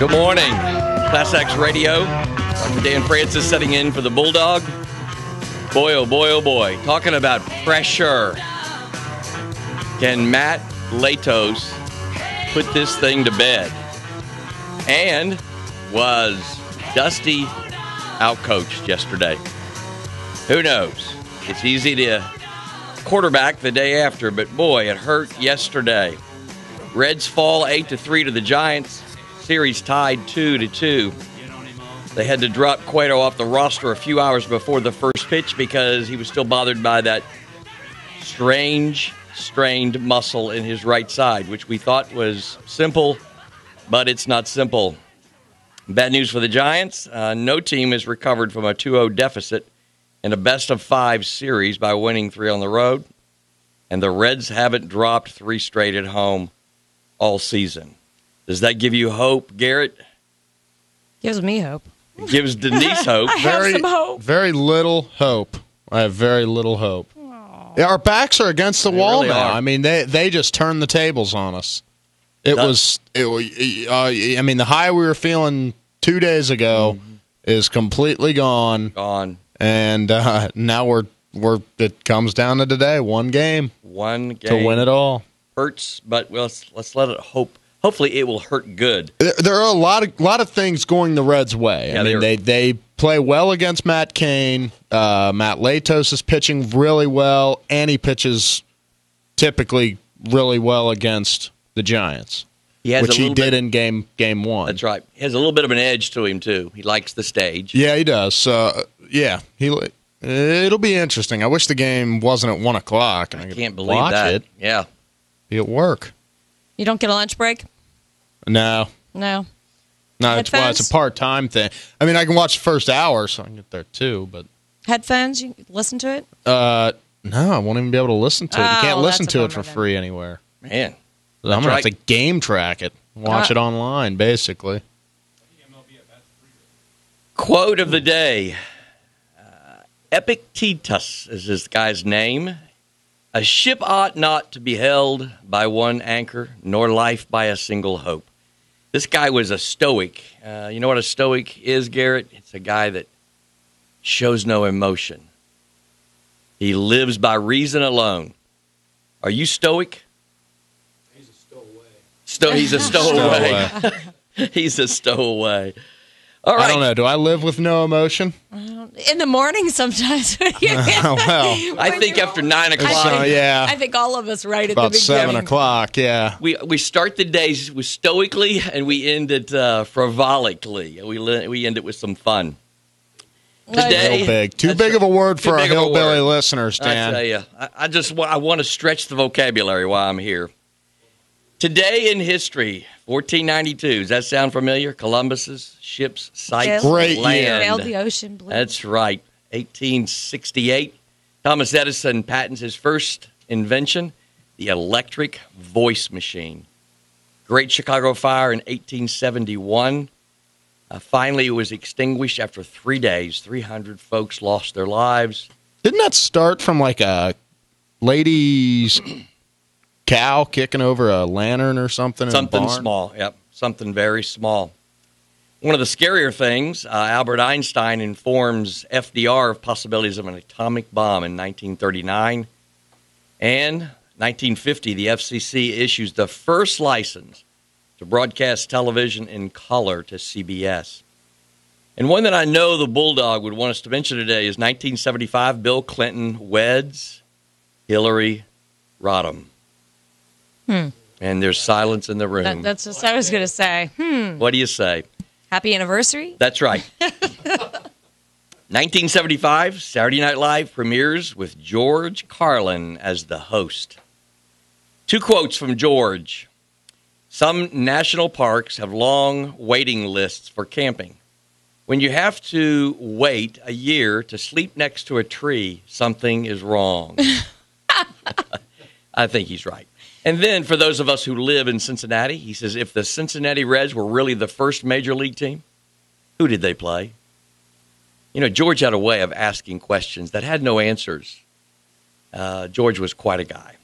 Good morning. ClassX Radio. Dr. Dan Francis setting in for the Bulldog. Boy, oh boy, oh boy. Talking about pressure. Can Matt Latos put this thing to bed? And was Dusty outcoached yesterday? Who knows? It's easy to quarterback the day after, but boy, it hurt yesterday. Reds fall 8-3 to the Giants. Series tied 2-2. They had to drop Cueto off the roster a few hours before the first pitch because he was still bothered by that strained muscle in his right side, which we thought was simple, but it's not simple. Bad news for the Giants. No team has recovered from a 2-0 deficit in a best-of-5 series by winning 3 on the road, and the Reds haven't dropped 3 straight at home all season. Does that give you hope, Garrett? Gives me hope. It gives Denise hope. I have some hope. Very little hope. I have very little hope. Yeah, our backs are against the wall really now. are. I mean, they just turned the tables on us. The high we were feeling 2 days ago is completely gone. Gone. And now it comes down to today, one game to win it all. Hurts, but let's let it hope. Hopefully, it will hurt good. There are a lot of things going the Reds' way. Yeah, I mean, they play well against Matt Cain. Matt Latos is pitching really well, and he pitches typically really well against the Giants, which he did in game one. That's right. He has a little bit of an edge to him too. He likes the stage. Yeah, he does. It'll be interesting. I wish the game wasn't at 1 o'clock. I can't believe that. It. Yeah, be at work. You don't get a lunch break? No. Headphones? It's a part-time thing. I mean, I can watch the first hour, so I can get there too. But headphones? You listen to it? No, I won't even be able to listen to it. You can't listen to it for then. free anywhere. man. I'm going to have to game track it, watch it online, basically. Quote of the day. Epictetus is this guy's name. A ship ought not to be held by one anchor, nor life by a single hope. This guy was a stoic. You know what a stoic is, Garrett? It's a guy that shows no emotion. He lives by reason alone. Are you stoic? He's a stowaway. He's a stowaway. He's a stowaway. All right. I don't know. Do I live with no emotion? In the morning sometimes. Well, I think after 9 o'clock. Yeah. I think all of us right at About the beginning. 7 o'clock, yeah. We start the days with stoically, and we end it frivolically. We end it with some fun. Today, Real big. Too big of a word for our hillbilly word. listeners, Dan. I tell you, I want to stretch the vocabulary while I'm here. Today in history, 1492. Does that sound familiar? Columbus's ships sight Great land. Sailed the ocean blue. That's right. 1868. Thomas Edison patents his first invention, the electric voice machine. Great Chicago Fire in 1871. Finally, it was extinguished after 3 days. 300 folks lost their lives. Didn't that start from like a lady's cow kicking over a lantern or something? Something in a barn? small, yep. Something very small. One of the scarier things, Albert Einstein informs FDR of possibilities of an atomic bomb in 1939. And 1950, the FCC issues the first license to broadcast television in color to CBS. And one that I know the Bulldog would want us to mention today is 1975, Bill Clinton weds Hillary Rodham. And there's silence in the room. That's what I was going to say. What do you say? Happy anniversary? That's right. 1975, Saturday Night Live premieres with George Carlin as the host. 2 quotes from George. Some national parks have long waiting lists for camping. When you have to wait a year to sleep next to a tree, something is wrong. I think he's right. And then for those of us who live in Cincinnati, he says, if the Cincinnati Reds were really the first major league team, who did they play? You know, George had a way of asking questions that had no answers. George was quite a guy.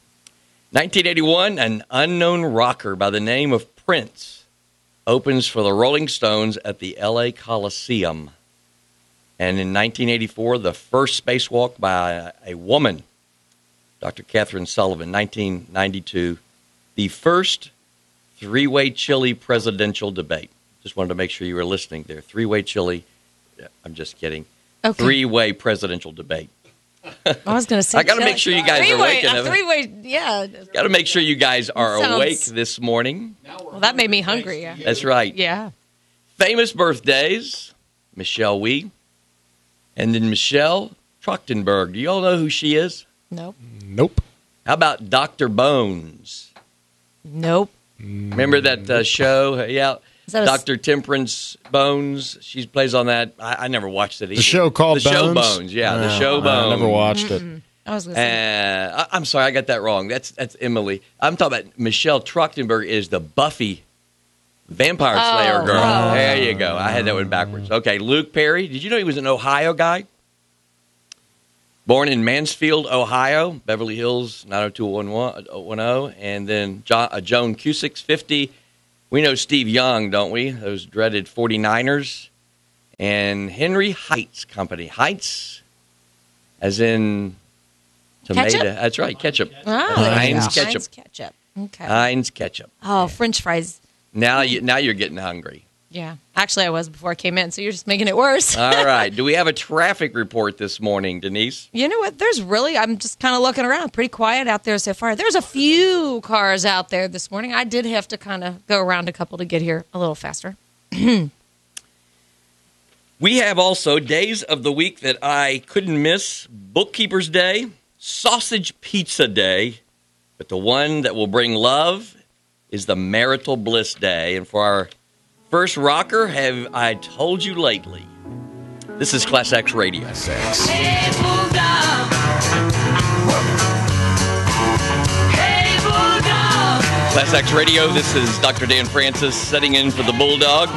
1981, an unknown rocker by the name of Prince opens for the Rolling Stones at the L.A. Coliseum. And in 1984, the first spacewalk by a woman, Dr. Catherine Sullivan. 1992, the first three-way Chile presidential debate. Just wanted to make sure you were listening there. Three-way Chile. I'm just kidding. Okay. Three-way presidential debate. I was going to say. I got to make sure you guys are awake. Three-way, yeah. Got to make sure you guys are Sounds- awake this morning. Well, that made me hungry. Yeah. That's right. Yeah. Famous birthdays, Michelle Wee, and then Michelle Trachtenberg. Do you all know who she is? Nope. Nope. How about Dr. Bones? Nope. Remember that show? Yeah. Is that Dr. Temperance Bones. She plays on that. I never watched it either. The show called The Bones? Show Bones. Yeah, the show Bones. I never watched it. I was going to say. I'm sorry, I got that wrong. That's Emily. I'm talking about Michelle Trachtenberg is the Buffy Vampire Slayer girl. Oh. There you go. I had that one backwards. Okay, Luke Perry. Did you know he was an Ohio guy? Born in Mansfield, Ohio, Beverly Hills, 90210, and then Joan Cusack's 50. We know Steve Young, don't we? Those dreaded 49ers. And Henry Heights Company. Heights, as in tomato. Ketchup? That's right, ketchup. Oh, Heinz ketchup. Heinz ketchup. Okay. Heinz ketchup. Oh, French fries. Now you're getting hungry. Yeah. Actually, I was before I came in, so you're just making it worse. All right. Do we have a traffic report this morning, Denise? You know what? I'm just kind of looking around. Pretty quiet out there so far. There's a few cars out there this morning. I did have to kind of go around a couple to get here a little faster. We have also days of the week that I couldn't miss. Bookkeeper's Day, Sausage Pizza Day, but the one that will bring love is the Marital Bliss Day. And for our first rocker, have I told you lately? This is ClassX Radio. Hey, Bulldog. Hey, Bulldog. ClassX Radio, this is Dr. Dan Francis setting in for the Bulldog.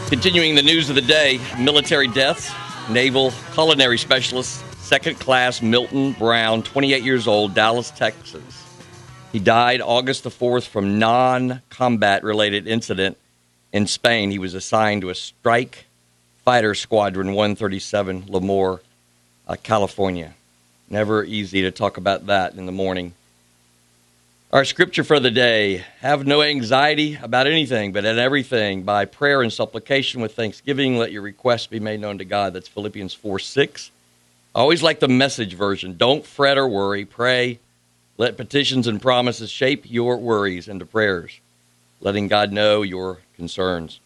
Continuing the news of the day, military deaths, Naval Culinary Specialist, Second Class Milton Brown, 28 years old, Dallas, Texas. He died August the 4th from non-combat related incident in Spain. He was assigned to a Strike Fighter Squadron 137, Lemoore, California. Never easy to talk about that in the morning. Our scripture for the day, have no anxiety about anything, but in everything, by prayer and supplication with thanksgiving, let your requests be made known to God. That's Philippians 4:6. I always like the Message version. Don't fret or worry. Pray. Let petitions and promises shape your worries into prayers, letting God know your concerns.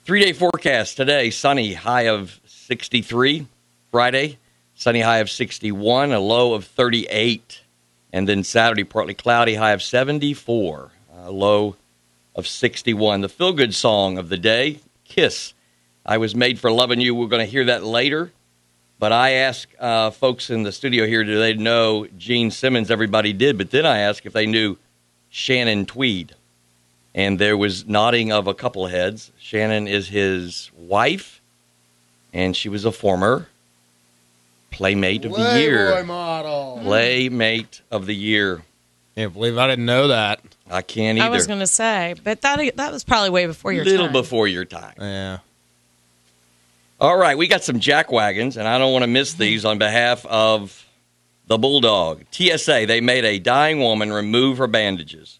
3-day forecast today, sunny, high of 63. Friday, sunny, high of 61, a low of 38. And then Saturday, partly cloudy, high of 74, a low of 61. The feel-good song of the day, Kiss. I Was Made for Loving You. We're going to hear that later. But I asked folks in the studio here, do they know Gene Simmons? Everybody did. But then I asked if they knew Shannon Tweed. And there was nodding of a couple of heads. Shannon is his wife, and she was a former Playmate of the Year. Playboy model. Playmate of the Year. Can't believe I didn't know that. I can't either. I was going to say, but that was probably way before your Little time. before your time. Yeah. All right, we got some jack wagons, and I don't want to miss these on behalf of the Bulldog. TSA, they made a dying woman remove her bandages,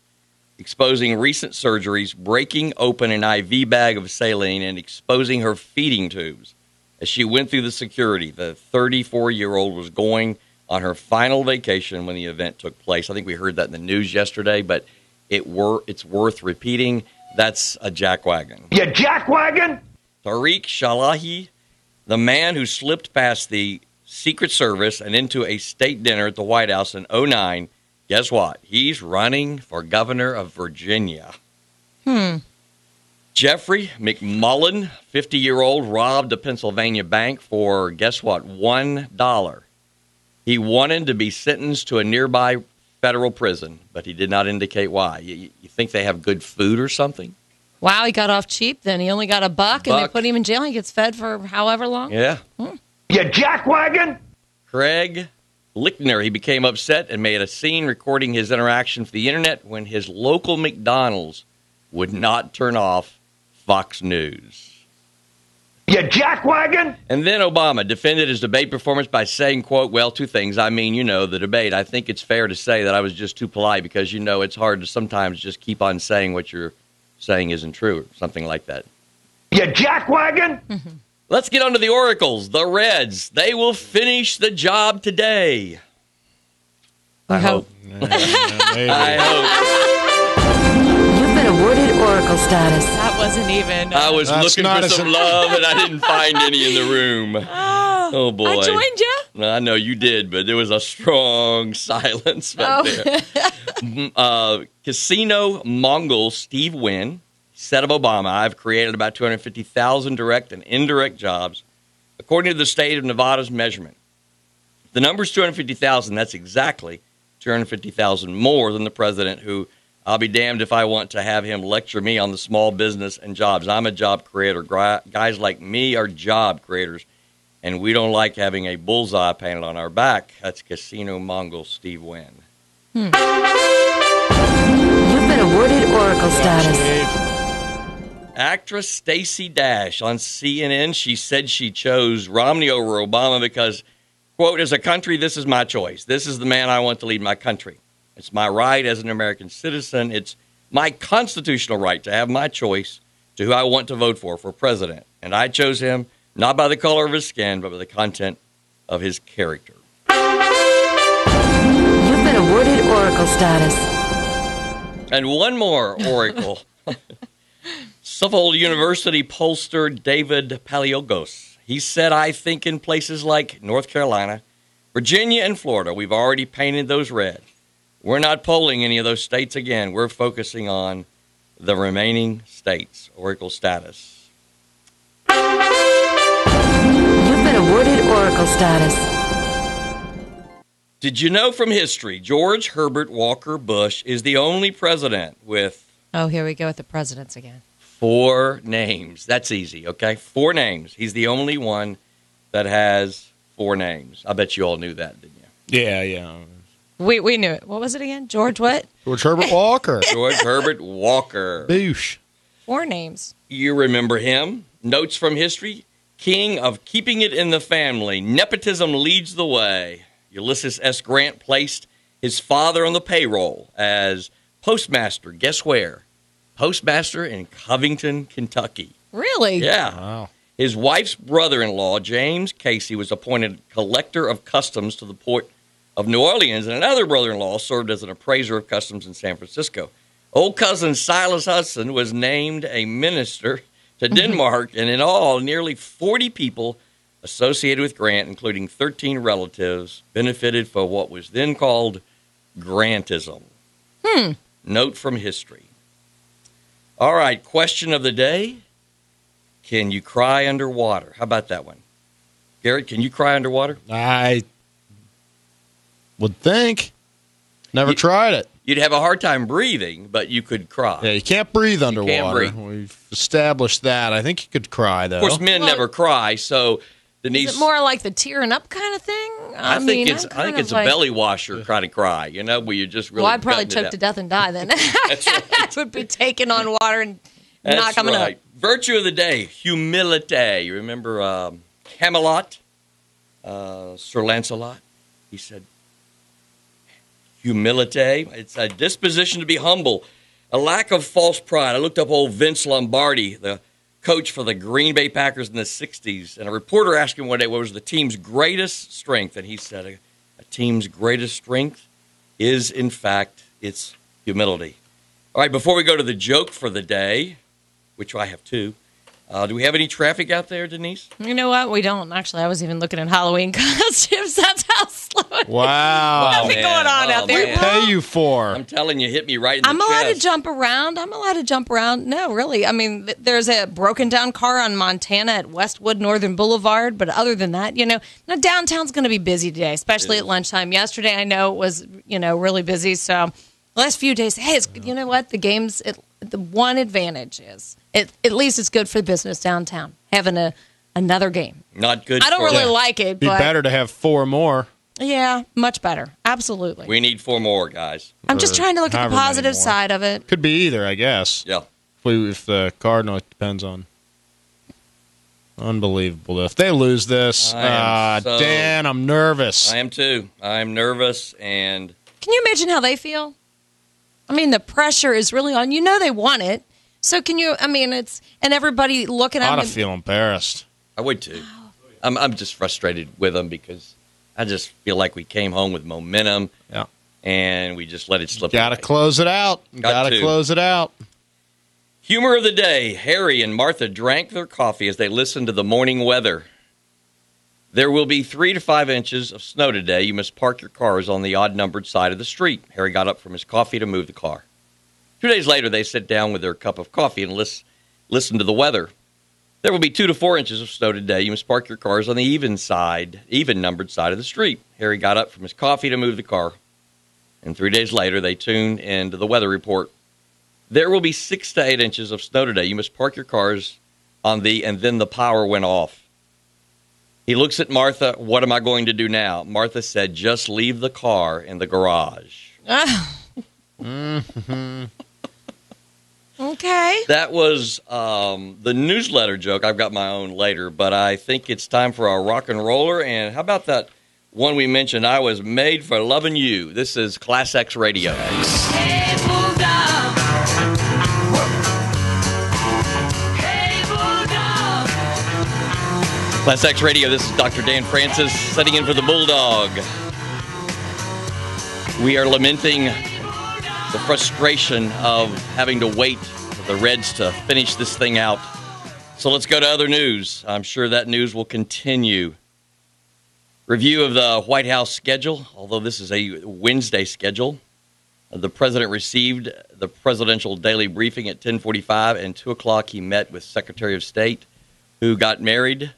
exposing recent surgeries, breaking open an IV bag of saline, and exposing her feeding tubes. As she went through the security, the 34-year-old was going on her final vacation when the event took place. I think we heard that in the news yesterday, but it's worth repeating. That's a jackwagon. You jackwagon? Tariq Shalahi, the man who slipped past the Secret Service and into a state dinner at the White House in 2009, guess what? He's running for governor of Virginia. Jeffrey McMullen, 50-year-old, robbed a Pennsylvania bank for, guess what, $1. He wanted to be sentenced to a nearby federal prison, but he did not indicate why. You think they have good food or something? Wow, he got off cheap then. He only got a buck, and they put him in jail. He gets fed for however long. Yeah. You jackwagon? Craig Lichtner. He became upset and made a scene recording his interaction for the internet when his local McDonald's would not turn off Fox News. You jackwagon! And then Obama defended his debate performance by saying, quote, well, two things. I mean, the debate. I think it's fair to say that I was just too polite because, it's hard to sometimes just keep on saying what you're saying isn't true or something like that. You jackwagon! Let's get on to the Oracles, the Reds. They will finish the job today. I hope. I hope. You've been awarded Oracle status. That wasn't even. I was That's looking for some love, and I didn't find any in the room. Oh, boy. I joined you. I know you did, but there was a strong silence back there. Casino Mongol Steve Wynn said of Obama, I've created about 250,000 direct and indirect jobs, according to the state of Nevada's measurement. If the number's 250,000, that's exactly 250,000 more than the president, who I'll be damned if I want to have him lecture me on the small business and jobs. I'm a job creator. Guys like me are job creators, and we don't like having a bullseye painted on our back. That's Casino Mongol Steve Wynn. You've been awarded Oracle status. Actress Stacey Dash on CNN, she said she chose Romney over Obama because, quote, as a country, this is my choice. This is the man I want to lead my country. It's my right as an American citizen. It's my constitutional right to have my choice to who I want to vote for president. And I chose him not by the color of his skin, but by the content of his character. You've been awarded Oracle status. And one more Oracle. Suffolk University pollster David Paliogos. He said, I think in places like North Carolina, Virginia, and Florida, we've already painted those red. We're not polling any of those states again. We're focusing on the remaining states. Oracle status. You've been awarded Oracle status. Did you know from history, George Herbert Walker Bush is the only president with... Oh, here we go with the presidents again. 4 names. That's easy, okay? 4 names. He's the only one that has 4 names. I bet you all knew that, didn't you? Yeah. We knew it. What was it again? George what? George Herbert Walker. George Herbert Walker. Boosh. 4 names. You remember him. Notes from history. King of keeping it in the family. Nepotism leads the way. Ulysses S. Grant placed his father on the payroll as postmaster. Guess where? Postmaster in Covington, Kentucky. Really? Yeah. Wow. His wife's brother-in-law, James Casey, was appointed collector of customs to the port of New Orleans, and another brother-in-law served as an appraiser of customs in San Francisco. Old cousin Silas Hudson was named a minister to Denmark, and in all, nearly 40 people associated with Grant, including 13 relatives, benefited for what was then called Grantism. Note from history. All right, question of the day. Can you cry underwater? How about that one? Garrett, can you cry underwater? I would think. Never tried it. You'd have a hard time breathing, but you could cry. Yeah, you can't breathe underwater. breathe. We've established that. I think you could cry, though. Of course, men never cry, so Denise... Is it more like the tearing up kind of thing? I think it's a belly washer kind of cry, where you just really... Well, I'd probably gutting it choke out. to death and die then. That's right. I would be taken on water and not That's coming right. up. Virtue of the day, humility. You remember Camelot, Sir Lancelot? He said, humility. It's a disposition to be humble, a lack of false pride. I looked up old Vince Lombardi, the coach for the Green Bay Packers in the 60s, and a reporter asked him one day what was the team's greatest strength, and he said a team's greatest strength is, in fact, its humility. All right, before we go to the joke for the day, which I have 2, do we have any traffic out there, Denise? You know what? We don't. Actually, I was even looking at Halloween costumes. That's how slow it is. Wow. Nothing going on out there. man. Pay you for. I'm telling you, hit me right in the I'm chest. allowed to jump around. No, really. I mean, there's a broken down car on Montana at Westwood Northern Boulevard. But other than that, now downtown's going to be busy today, especially at lunchtime. Yesterday, I know it was, really busy. So the last few days, hey, you know what? The game's, the one advantage is, at least it's good for business downtown, having another game. Not good I don't for really like it, Be but better to have 4 more. Yeah, much better. Absolutely. We need 4 more, guys. I'm just trying to look at the however many positive more. side of it. Could be either, I guess. Yeah. If the Cardinals, it depends on. Unbelievable. If they lose this, Dan, I'm nervous. I am too. I'm nervous, and Can you imagine how they feel? I mean, the pressure is really on. You know they want it. So can you, I mean, it's, and everybody looking at I ought them. to feel embarrassed. I would too. I'm just frustrated with them because I just feel like we came home with momentum. Yeah. And we just let it slip Got to away. close it out. Got to close it out. Humor of the day. Harry and Martha drank their coffee as they listened to the morning weather. There will be 3 to 5 inches of snow today. You must park your cars on the odd-numbered side of the street. Harry got up from his coffee to move the car. 2 days later, they sit down with their cup of coffee and listen to the weather. There will be 2 to 4 inches of snow today. You must park your cars on the even-numbered side of the street. Harry got up from his coffee to move the car. And 3 days later, they tuned into the weather report. There will be 6 to 8 inches of snow today. You must park your cars on and then the power went off. He looks at Martha. What am I going to do now? Martha said, just leave the car in the garage. Okay. That was the newsletter joke. I've got my own later, but I think it's time for our rock and roller. And how about that one we mentioned? I was made for loving you. This is ClassX Radio. Hey, Bulldog. Hey, Bulldog. ClassX Radio, this is Dr. Dan Francis setting in for the Bulldog. We are lamenting the frustration of having to wait for the Reds to finish this thing out. So let's go to other news. I'm sure that news will continue. Review of the White House schedule, although this is a Wednesday schedule. The president received the presidential daily briefing at 10:45, and 2 o'clock he met with Secretary of State, who got married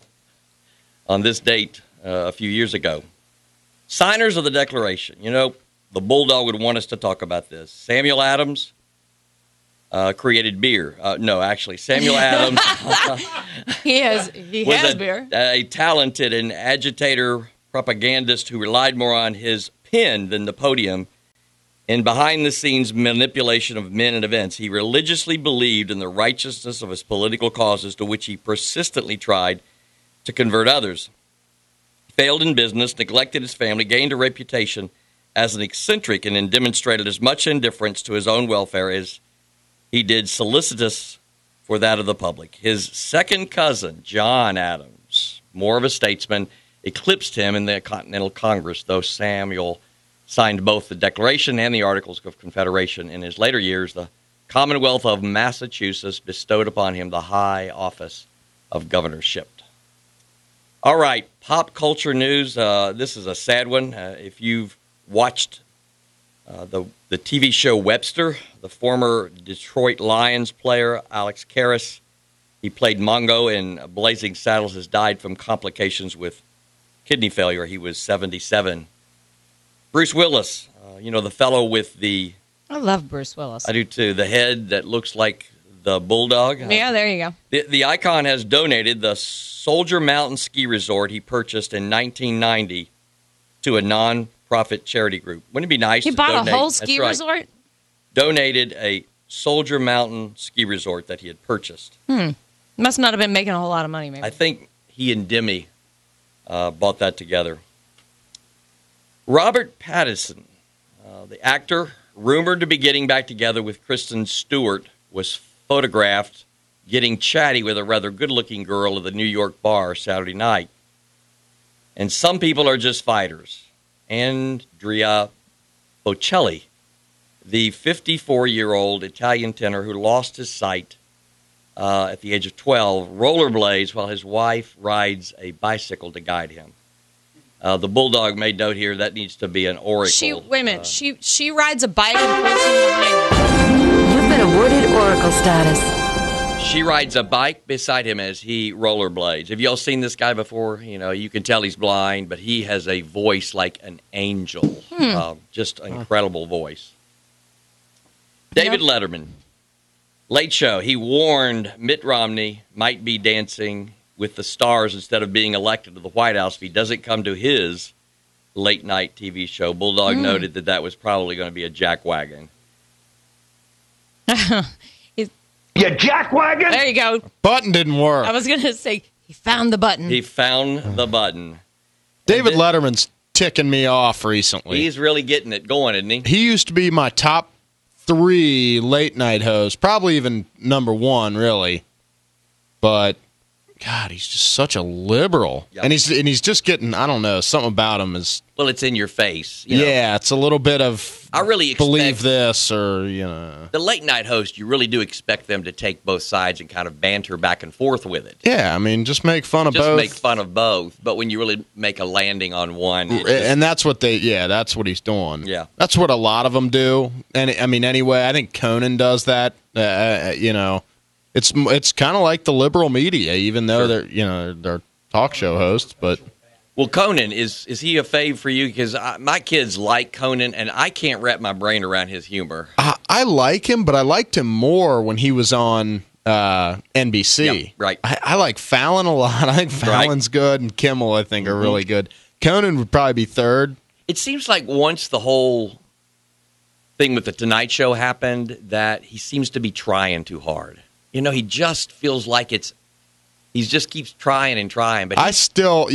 on this date a few years ago. Signers of the Declaration. You know, the Bulldog would want us to talk about this. Samuel Adams created beer. No, actually, Samuel Adams He has was beer. a talented and agitator propagandist who relied more on his pen than the podium in behind-the-scenes manipulation of men and events. He religiously believed in the righteousness of his political causes, to which he persistently tried to convert others. He failed in business, neglected his family, gained a reputation as an eccentric, and then demonstrated as much indifference to his own welfare as he did solicitous for that of the public. His second cousin, John Adams, more of a statesman, eclipsed him in the Continental Congress, though Samuel signed both the Declaration and the Articles of Confederation. In his later years, the Commonwealth of Massachusetts bestowed upon him the high office of governorship. All right, pop culture news. This is a sad one. If you've watched the TV show Webster, the former Detroit Lions player, Alex Karras, he played Mongo in Blazing Saddles, has died from complications with kidney failure. He was 77. Bruce Willis, the fellow with the... I love Bruce Willis. I do too. The head that looks like the Bulldog. Yeah, there you go. The icon has donated the Soldier Mountain Ski Resort he purchased in 1990 to a non-profit charity group. Wouldn't it be nice He to bought donate? a whole ski That's right. resort? Donated a Soldier Mountain Ski Resort that he had purchased. Must not have been making a whole lot of money, maybe. I think he and Demi bought that together. Robert Pattinson, the actor, rumored to be getting back together with Kristen Stewart, was photographed getting chatty with a rather good-looking girl at the New York bar Saturday night. And some people are just fighters. Andrea Bocelli, the 54-year-old Italian tenor who lost his sight at the age of 12, rollerblades while his wife rides a bicycle to guide him. The Bulldog made note here that needs to be an oracle. Wait a minute. She rides a bike and pulls him behind her. You've been awarded Oracle status. She rides a bike beside him as he rollerblades. Have you all seen this guy before? You can tell he's blind, but he has a voice like an angel. Just an incredible voice. David Letterman, Late Show. He warned Mitt Romney might be dancing with the stars instead of being elected to the White House if he doesn't come to his late night TV show. Bulldog noted that was probably going to be a jackwagon. You jackwagon? There you go. Button didn't work. I was going to say, he found the button. He found the button. David Letterman's ticking me off recently. He's really getting it going, isn't he? He used to be my top 3 late night hosts, probably even number 1, really. But God, he's just such a liberal, Yep. and he's just getting, I don't know, something about him is. Well, it's in your face. You know? Yeah, it's a little bit of. I really believe expect this, or the late night host. You really do expect them to take both sides and kind of banter back and forth with it. Yeah, I mean, just make fun of Just both. make fun of both. But when you really make a landing on one, And that's what that's what he's doing. Yeah. That's what a lot of them do. And I mean, anyway, I think Conan does that. It's kind of like the liberal media, even though they're talk show hosts. But well, Conan is he a fave for you? Because my kids like Conan, and I can't wrap my brain around his humor. I like him, but I liked him more when he was on NBC. Yep, right. I like Fallon a lot. I think Fallon's good, and Kimmel I think are really good. Conan would probably be third. It seems like once the whole thing with the Tonight Show happened, that he seems to be trying too hard. He just feels like he just keeps trying and trying. But I'll still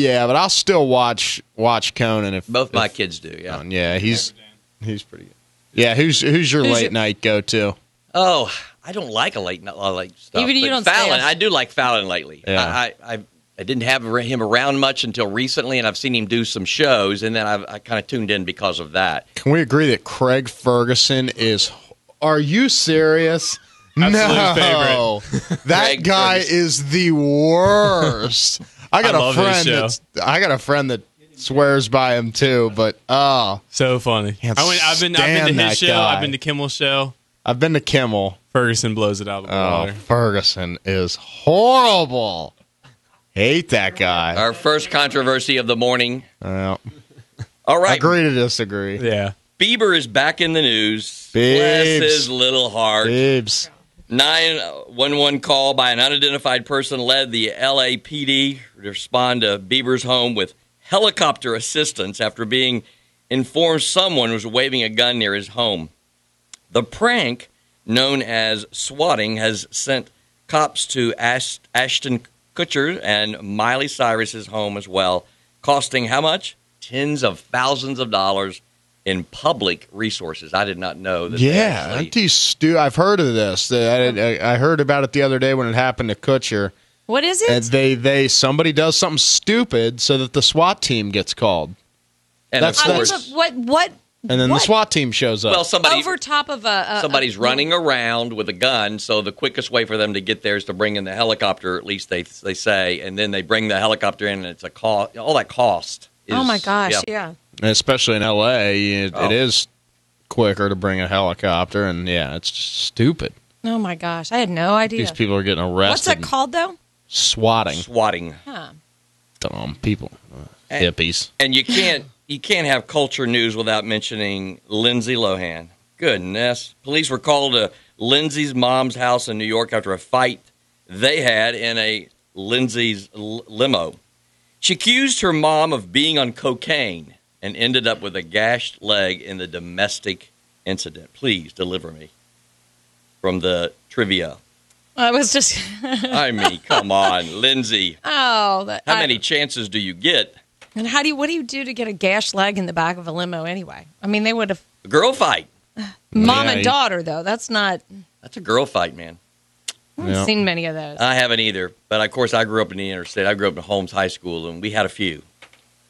watch Conan if both my kids do. Yeah, yeah, he's pretty good. Yeah, who's your late night go to? Oh, I don't like a late night stuff. Even you but don't Fallon, stay up. I do like Fallon lately. Yeah. I didn't have him around much until recently, and I've seen him do some shows, and then I kind of tuned in because of that. Can we agree that Craig Ferguson is? Are you serious? Absolute favorite. That Craig guy Ferguson. is the worst. I love his show. I got a friend that swears by him too, but So funny. Can't I've been to stand his that show. guy. I've been to Kimmel's show. I've been to Kimmel. Ferguson blows it out of the water. Ferguson is horrible. Hate that guy. Our first controversy of the morning. Well, All right, agree to disagree. Yeah. Bieber is back in the news. Babes. Bless his little heart. Babes. 911 call by an unidentified person led the LAPD to respond to Bieber's home with helicopter assistance after being informed someone was waving a gun near his home. The prank, known as swatting, has sent cops to Ashton Kutcher and Miley Cyrus's home as well, costing how much? Tens of thousands of dollars in public resources. I did not know that. Yeah, I've heard of this. I heard about it the other day when it happened to Kutcher. What is it? And somebody does something stupid so that the SWAT team gets called. And That's- of I was course, what? And then the What? SWAT team shows up. well, somebody Over top of somebody's running around with a gun, so the quickest way for them to get there is to bring in the helicopter, at least they say, and then they bring the helicopter in, and it's a cost. All that cost is, Oh my gosh! Yeah. And especially in L.A., Oh. it is quicker to bring a helicopter, and yeah, it's just stupid. Oh my gosh! I had no idea. These people are getting arrested. What's that called though? Swatting. swatting. Huh. Dumb people. Hippies. And you can't have culture news without mentioning Lindsay Lohan. Goodness. Police were called to Lindsay's mom's house in New York after a fight they had in a Lindsay's limo. She accused her mom of being on cocaine and ended up with a gashed leg in the domestic incident. Please deliver me from the trivia. I was just. I mean, come on, Lindsay. Oh, How many chances do you get? And what do you do to get a gashed leg in the back of a limo anyway? I mean, they would have A girl fight. mom Yeah, and daughter though. That's not. That's a girl fight, man. I haven't seen many of those. I haven't either. But, of course, I grew up in the interstate. I grew up in Holmes High School, and we had a few.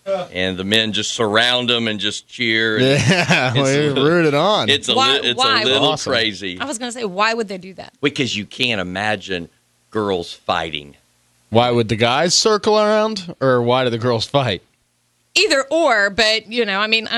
And the men just surround them and just cheer. And Yeah, It's- we rooted on. It's a, Why- it's why? a little Awesome. crazy. I was going to say, why would they do that? Because you can't imagine girls fighting. Why would the guys circle around, or why do the girls fight? Either or, but I mean,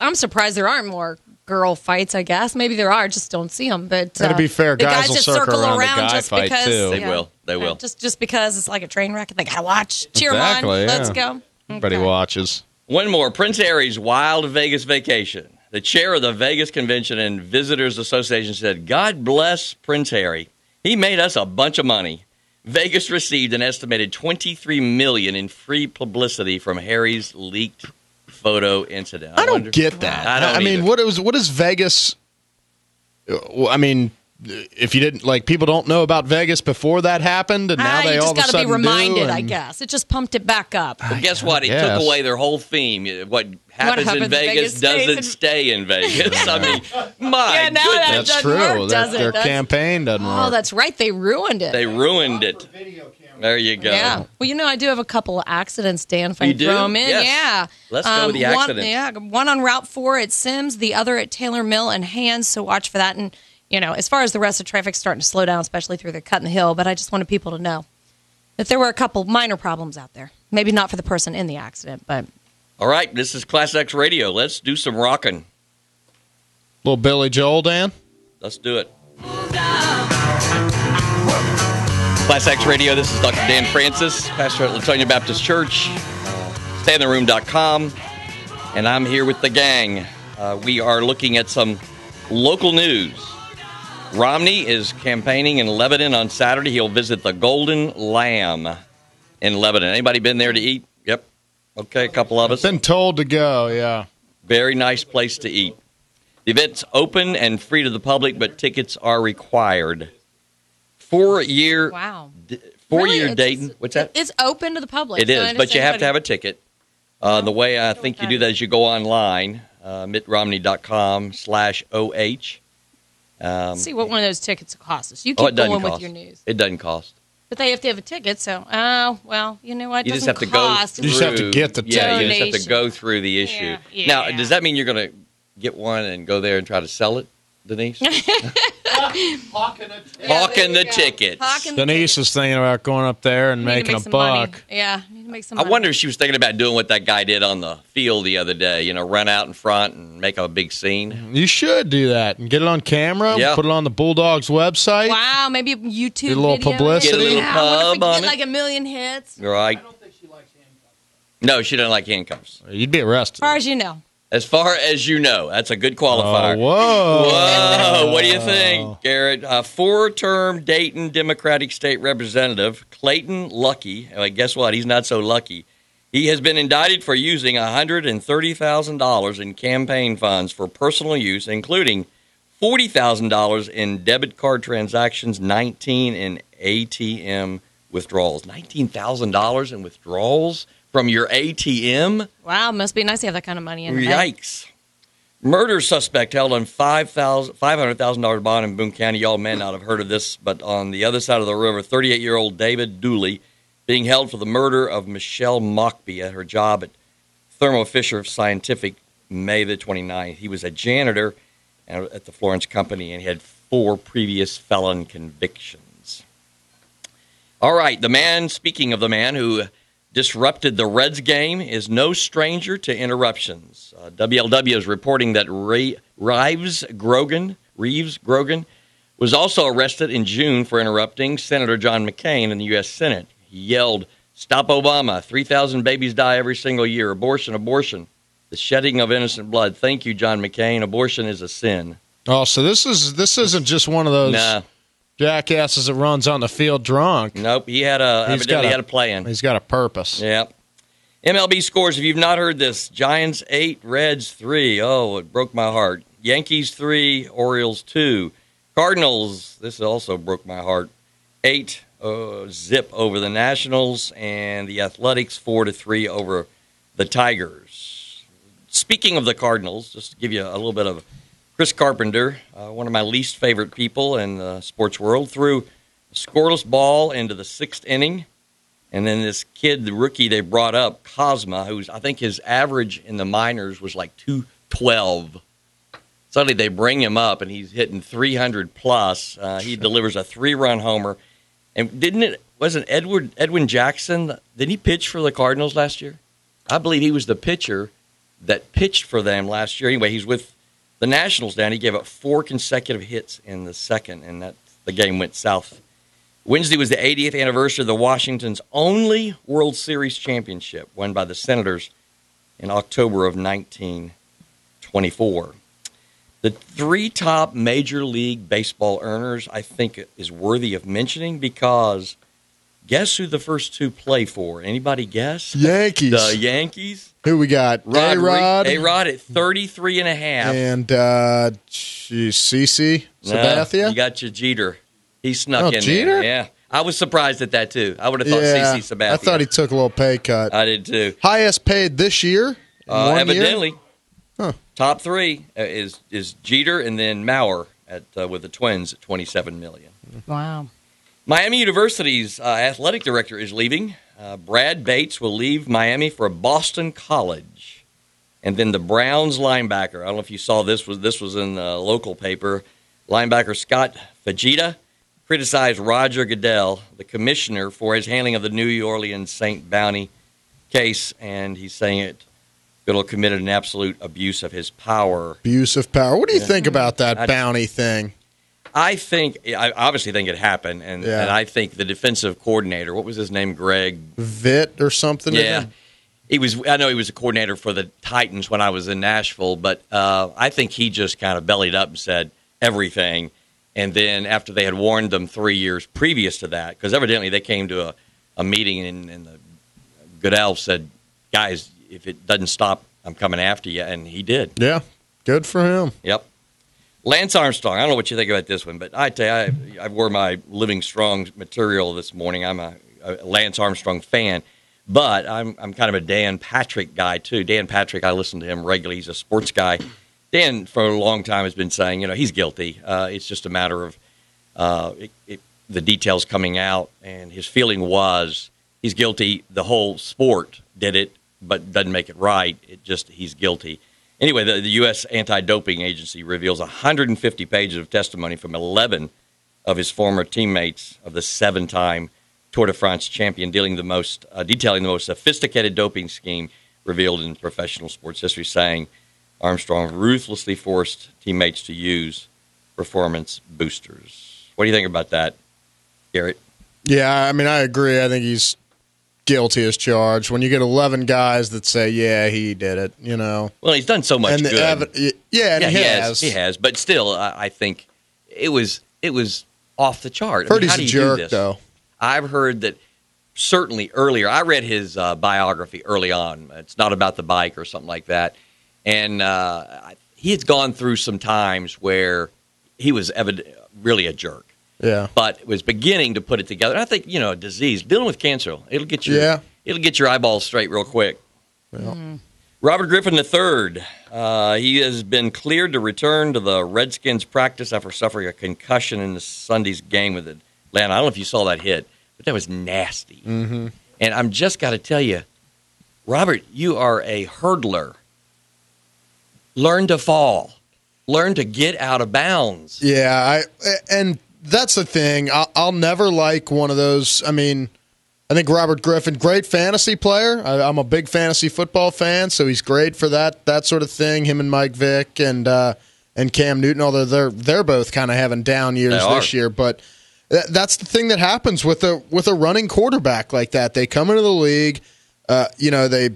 I'm surprised there aren't more girl fights. I guess maybe there are, just don't see them. But To be fair, the guys will just circle around a guy just fight, because too. They will. They will. Just because it's like a train wreck. They gotta watch. Cheer 'em Exactly, on. yeah. Let's go. Everybody Okay. watches. One more. Prince Harry's wild Vegas vacation. The chair of the Vegas Convention and Visitors Association said, God bless Prince Harry. He made us a bunch of money. Vegas received an estimated $23 million in free publicity from Harry's leaked photo incident. I don't get that. I don't mean, either. what is Vegas? I mean, if you didn't people don't know about Vegas before that happened, and now they you all just of a sudden be reminded, do, I guess. It just pumped it back up. Well, guess what? It took away their whole theme. What happens in Vegas doesn't stay in Vegas. I mean, my goodness. That's true. Their campaign doesn't work. Oh, that's right. They ruined it. They ruined it. There you go. Yeah. Well, I do have a couple of accidents, Dan, if I do? throw them in. Yes. Yeah. Let's go with the accidents. One on Route 4 at Sims, the other at Taylor Mill and Hands, so watch for that. And, as far as the rest of traffic starting to slow down, especially through the cut in the hill, but I just wanted people to know that there were a couple minor problems out there. Maybe not for the person in the accident, but... All right, this is ClassX Radio. Let's do some rocking. Little Billy Joel, Dan? Let's do it. ClassX Radio, this is Dr. Dan Francis, pastor at Latonia Baptist Church, stayintheroom.com, and I'm here with the gang. We are looking at some local news. Romney is campaigning in Lebanon on Saturday. He'll visit the Golden Lamb in Lebanon. Anybody been there to eat? Yep. Okay, a couple of us. Been told to go, yeah. Very nice place to eat. The event's open and free to the public, but tickets are required. 4-year Dayton. What's that? It's open to the public. It is, but you have to have a ticket. The way I think you do that is you go online, mittromney.com/OH. See what one of those tickets costs us. You keep going with your news. It doesn't cost. But they have to have a ticket, so, well, you know what? You just have to go through. You just have to get the ticket. Yeah, you just have to go through the issue. Yeah. Now, does that mean you're going to get one and go there and try to sell it, Denise? Hawking the tickets. Denise is thinking about going up there and making a buck. Money. Yeah, need to make some I money. wonder if she was thinking about doing what that guy did on the field the other day, run out in front and make a big scene. You should do that and get it on camera, put it on the Bulldogs website. Wow, maybe a YouTube Get a little video. publicity. Get a little pub on get like 1 million hits. Right. I don't think she likes handcuffs. No, she doesn't like handcuffs. You'd be arrested. As far as you know. As far as you know. That's a good qualifier. Whoa. What do you think, Garrett? 4-term Dayton Democratic State Representative Clayton Lucky. Guess what? He's not so lucky. He has been indicted for using $130,000 in campaign funds for personal use, including $40,000 in debit card transactions, $19,000 in ATM withdrawals. $19,000 in withdrawals from your ATM? Wow, must be nice to have that kind of money in the bank. Yikes. Murder suspect held on $500,000 bond in Boone County. Y'all may not have heard of this, but on the other side of the river, 38-year-old David Dooley being held for the murder of Michelle Mockbee at her job at Thermo Fisher Scientific May the 29th. He was a janitor at the Florence Company, and he had 4 previous felon convictions. All right, speaking of the man who disrupted the Reds game, is no stranger to interruptions. WLW is reporting that Reeves Grogan was also arrested in June for interrupting Senator John McCain in the U.S. Senate. He yelled, "Stop Obama, 3,000 babies die every single year, abortion, abortion, the shedding of innocent blood. Thank you, John McCain, abortion is a sin." Oh, so this isn't just one of those jackasses that runs on the field drunk. Nope, he had evidently had a plan. He's got a purpose. Yep. MLB scores, if you've not heard this, Giants 8, Reds 3. Oh, it broke my heart. Yankees 3, Orioles 2. Cardinals, this also broke my heart, 8 zip over the Nationals, and the Athletics 4-3 over the Tigers. Speaking of the Cardinals, just to give you a little bit of Chris Carpenter, one of my least favorite people in the sports world, threw a scoreless ball into the 6th inning. And then this kid, the rookie they brought up, Cosma, who's I think his average in the minors was like 212. Suddenly they bring him up, and he's hitting 300 plus. He delivers a 3-run homer. And wasn't Edwin Jackson, did he pitch for the Cardinals last year? I believe he was the pitcher that pitched for them last year. Anyway, he's with the Nationals now. He gave up 4 consecutive hits in the 2nd, and the game went south. Wednesday was the 80th anniversary of the Washington's only World Series championship, won by the Senators in October of 1924. The 3 top Major League Baseball earners, I think, is worthy of mentioning because Guess who the first two play for? Anybody guess? Yankees. The Yankees. Who we got? A-Rod. A-Rod at 33.5. And CC Sabathia? You got your Jeter. He snuck in Jeter? there. Yeah. I was surprised at that, too. I would have thought CC Sabathia. I thought he took a little pay cut. I did, too. Highest paid this year? Evidently. Huh. Top three is Jeter and then Mauer with the Twins at $27 million. Wow. Miami University's athletic director is leaving. Brad Bates will leave Miami for Boston College. And then the Browns linebacker, I don't know if you saw this was in the local paper, linebacker Scott Fajita criticized Roger Goodell, the commissioner, for his handling of the New Orleans St. Bounty case, and he's saying Goodell committed an absolute abuse of his power. Abuse of power. What do you think about that Bounty thing? I obviously think it happened, and I think the defensive coordinator, what was his name, Greg? Vitt or something? Yeah. I know he was a coordinator for the Titans when I was in Nashville, but I think he just kind of bellied up and said everything. And then after they had warned them 3 years previous to that, because evidently they came to a meeting and the Goodell said, guys, if it doesn't stop, I'm coming after you. And he did. Yeah. Good for him. Yep. Lance Armstrong, I don't know what you think about this one, but I tell you, I wore my Living Strong material this morning. I'm a Lance Armstrong fan, but I'm kind of a Dan Patrick guy, too. Dan Patrick, I listen to him regularly. He's a sports guy. Dan, for a long time, has been saying, he's guilty. It's just a matter of the details coming out, and his feeling was he's guilty. The whole sport did it, but doesn't make it right. He's guilty. Anyway, the U.S. Anti-Doping Agency reveals 150 pages of testimony from 11 of his former teammates of the 7-time Tour de France champion, detailing the most sophisticated doping scheme revealed in professional sports history, saying Armstrong ruthlessly forced teammates to use performance boosters. What do you think about that, Garrett? Yeah, I mean, I agree. I think he's guilty as charged. When you get 11 guys that say, yeah, he did it, Well, he's done so much good. He has. He has. But still, I think it was off the chart. Heard he's a jerk, though. I've heard that certainly earlier. I read his biography early on. It's not about the bike or something like that. And he had gone through some times where he was really a jerk. Yeah, but was beginning to put it together. And I think a disease, dealing with cancer, it'll get your eyeballs straight real quick. Well. Robert Griffin III, he has been cleared to return to the Redskins practice after suffering a concussion in the Sunday's game with Atlanta. I don't know if you saw that hit, but that was nasty. Mm-hmm. And I'm just got to tell you, Robert, you are a hurdler. Learn to fall. Learn to get out of bounds. Yeah, and that's the thing. I'll never like one of those. I mean, I think Robert Griffin, great fantasy player. I'm a big fantasy football fan, so he's great for that sort of thing. Him and Mike Vick and Cam Newton, although they're both kind of having down years this year. But that's the thing that happens with a running quarterback like that. They come into the league, they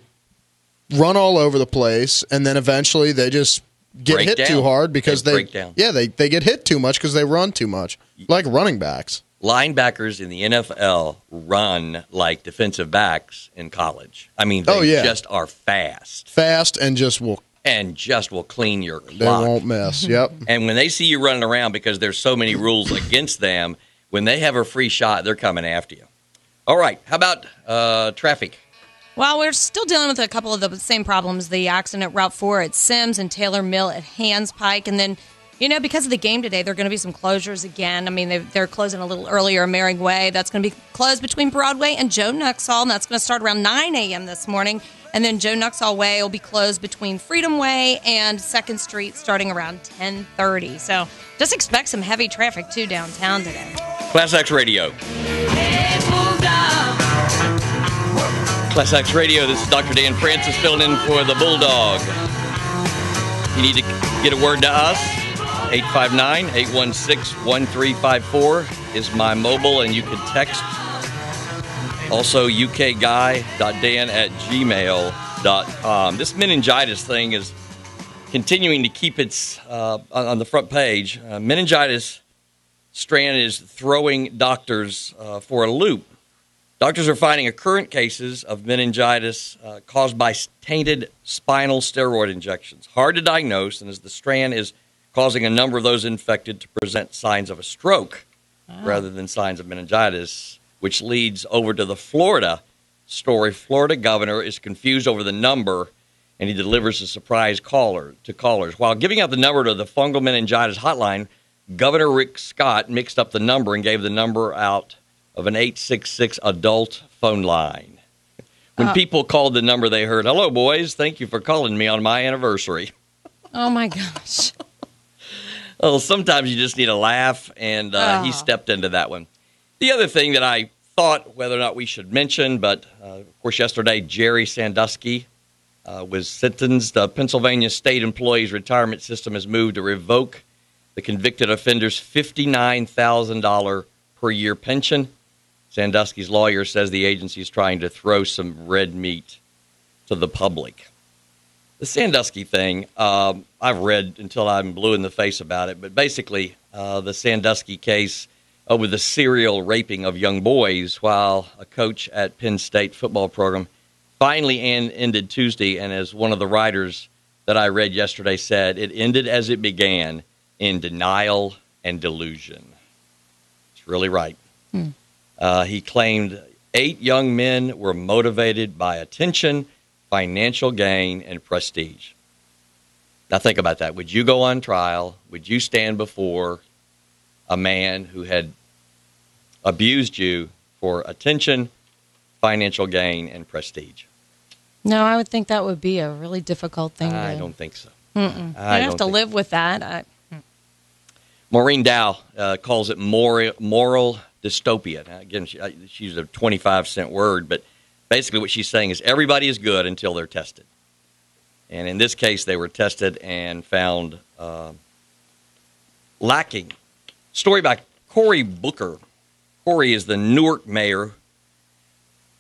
run all over the place, and then eventually they just get hit too hard because they get hit too much because they run too much, like running backs. Linebackers in the NFL run like defensive backs in college. I mean, they just are fast, and just will clean your clock. They won't miss. Yep. And when they see you running around because there's so many rules against them, when they have a free shot, they're coming after you. All right, how about traffic? Well, we're still dealing with a couple of the same problems. The accident at Route 4 at Sims and Taylor Mill at Hands Pike. And then, because of the game today, there are going to be some closures again. I mean, they're closing a little earlier, Merring Way. That's going to be closed between Broadway and Joe Nuxall, and that's going to start around 9 a.m. this morning. And then Joe Nuxall Way will be closed between Freedom Way and 2nd Street starting around 10:30. So just expect some heavy traffic, too, downtown today. ClassX Radio. ClassX Radio, this is Dr. Dan Francis filling in for the Bulldog. You need to get a word to us. 859-816-1354 is my mobile, and you can text. Also, ukguy.dan@gmail.com. This meningitis thing is continuing to keep its on the front page. Meningitis strand is throwing doctors for a loop. Doctors are finding current cases of meningitis caused by tainted spinal steroid injections. Hard to diagnose, and as the strand is causing a number of those infected to present signs of a stroke rather than signs of meningitis, which leads over to the Florida story. Florida governor is confused over the number, and he delivers a surprise caller to callers. While giving out the number to the fungal meningitis hotline, Governor Rick Scott mixed up the number and gave the number out of an 866 adult phone line. When people called the number, they heard, "Hello, boys. Thank you for calling me on my anniversary." Oh, my gosh. Well, sometimes you just need a laugh, and he stepped into that one. The other thing that I thought whether or not we should mention, but, of course, yesterday, Jerry Sandusky was sentenced. The Pennsylvania State Employees Retirement System has moved to revoke the convicted offender's $59,000 per year pension. Sandusky's lawyer says the agency is trying to throw some red meat to the public. The Sandusky thing, I've read until I'm blue in the face about it, but basically the Sandusky case with the serial raping of young boys while a coach at Penn State football program finally ended Tuesday, and as one of the writers that I read yesterday said, it ended as it began, in denial and delusion. It's really right. He claimed 8 young men were motivated by attention, financial gain, and prestige. Now think about that. Would you go on trial? Would you stand before a man who had abused you for attention, financial gain, and prestige? No, I would think that would be a really difficult thing. I don't think so. You'd have to live with that. Maureen Dow calls it moral dystopia. Now, again, she used a 25-cent word, but basically what she's saying is everybody is good until they're tested. And in this case, they were tested and found lacking. Story by Cory Booker. Cory is the Newark mayor.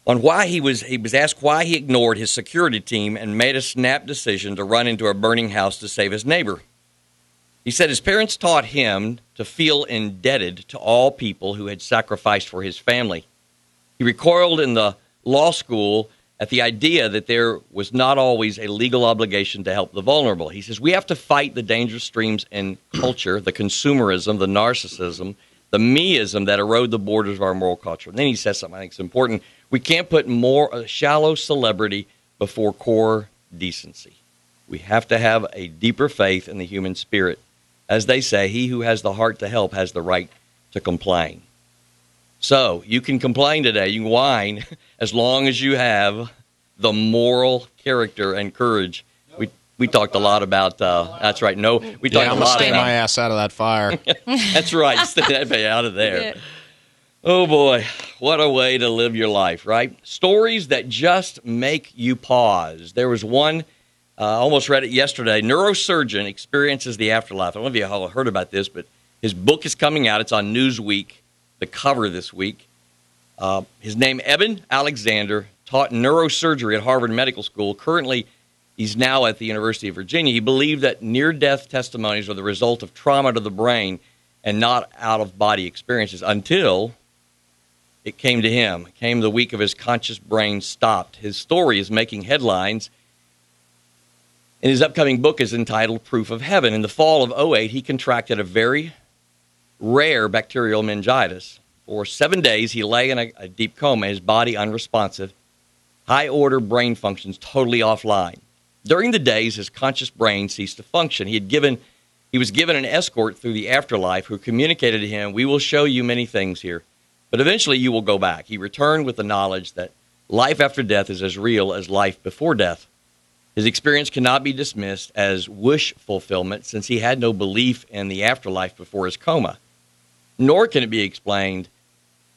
On why he was asked why he ignored his security team and made a snap decision to run into a burning house to save his neighbor. He said his parents taught him to feel indebted to all people who had sacrificed for his family. He recoiled in the law school at the idea that there was not always a legal obligation to help the vulnerable. He says we have to fight the dangerous streams in culture, the consumerism, the narcissism, the meism that erode the borders of our moral culture. And then he says something I think is important. We can't put more shallow celebrity before core decency. We have to have a deeper faith in the human spirit. As they say, he who has the heart to help has the right to complain. So you can complain today. You can whine as long as you have the moral character and courage. We talked a lot about, that's right. No, we talked a lot about. I'm going to stay my ass out of that fire. That's right. Stay that out of there. Yeah. Oh, boy. What a way to live your life, right? Stories that just make you pause. There was one, I almost read it yesterday. Neurosurgeon experiences the afterlife. I don't know if you all heard about this, but his book is coming out. It's on Newsweek, the cover this week. His name, Eben Alexander, taught neurosurgery at Harvard Medical School. Currently, he's now at the University of Virginia. He believed that near-death testimonies are the result of trauma to the brain and not out-of-body experiences until it came to him. It came the week of his conscious brain stopped. His story is making headlines, and his upcoming book is entitled Proof of Heaven. In the fall of 2008, he contracted a very rare bacterial meningitis. For 7 days, he lay in a deep coma, his body unresponsive, high-order brain functions totally offline. During the days, his conscious brain ceased to function. He was given an escort through the afterlife who communicated to him, "We will show you many things here, but eventually you will go back." He returned with the knowledge that life after death is as real as life before death. His experience cannot be dismissed as wish fulfillment since he had no belief in the afterlife before his coma. Nor can it be explained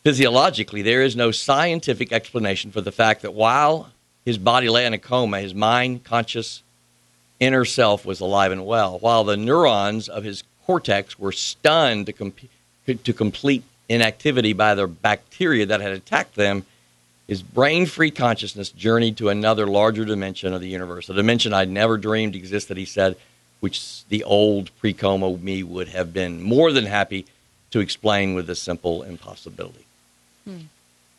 physiologically. There is no scientific explanation for the fact that while his body lay in a coma, his mind, conscious, inner self was alive and well. While the neurons of his cortex were stunned to complete inactivity by the bacteria that had attacked them, his brain-free consciousness journeyed to another larger dimension of the universe, a dimension I'd never dreamed existed, he said, which the old pre-coma me would have been more than happy to explain with a simple impossibility.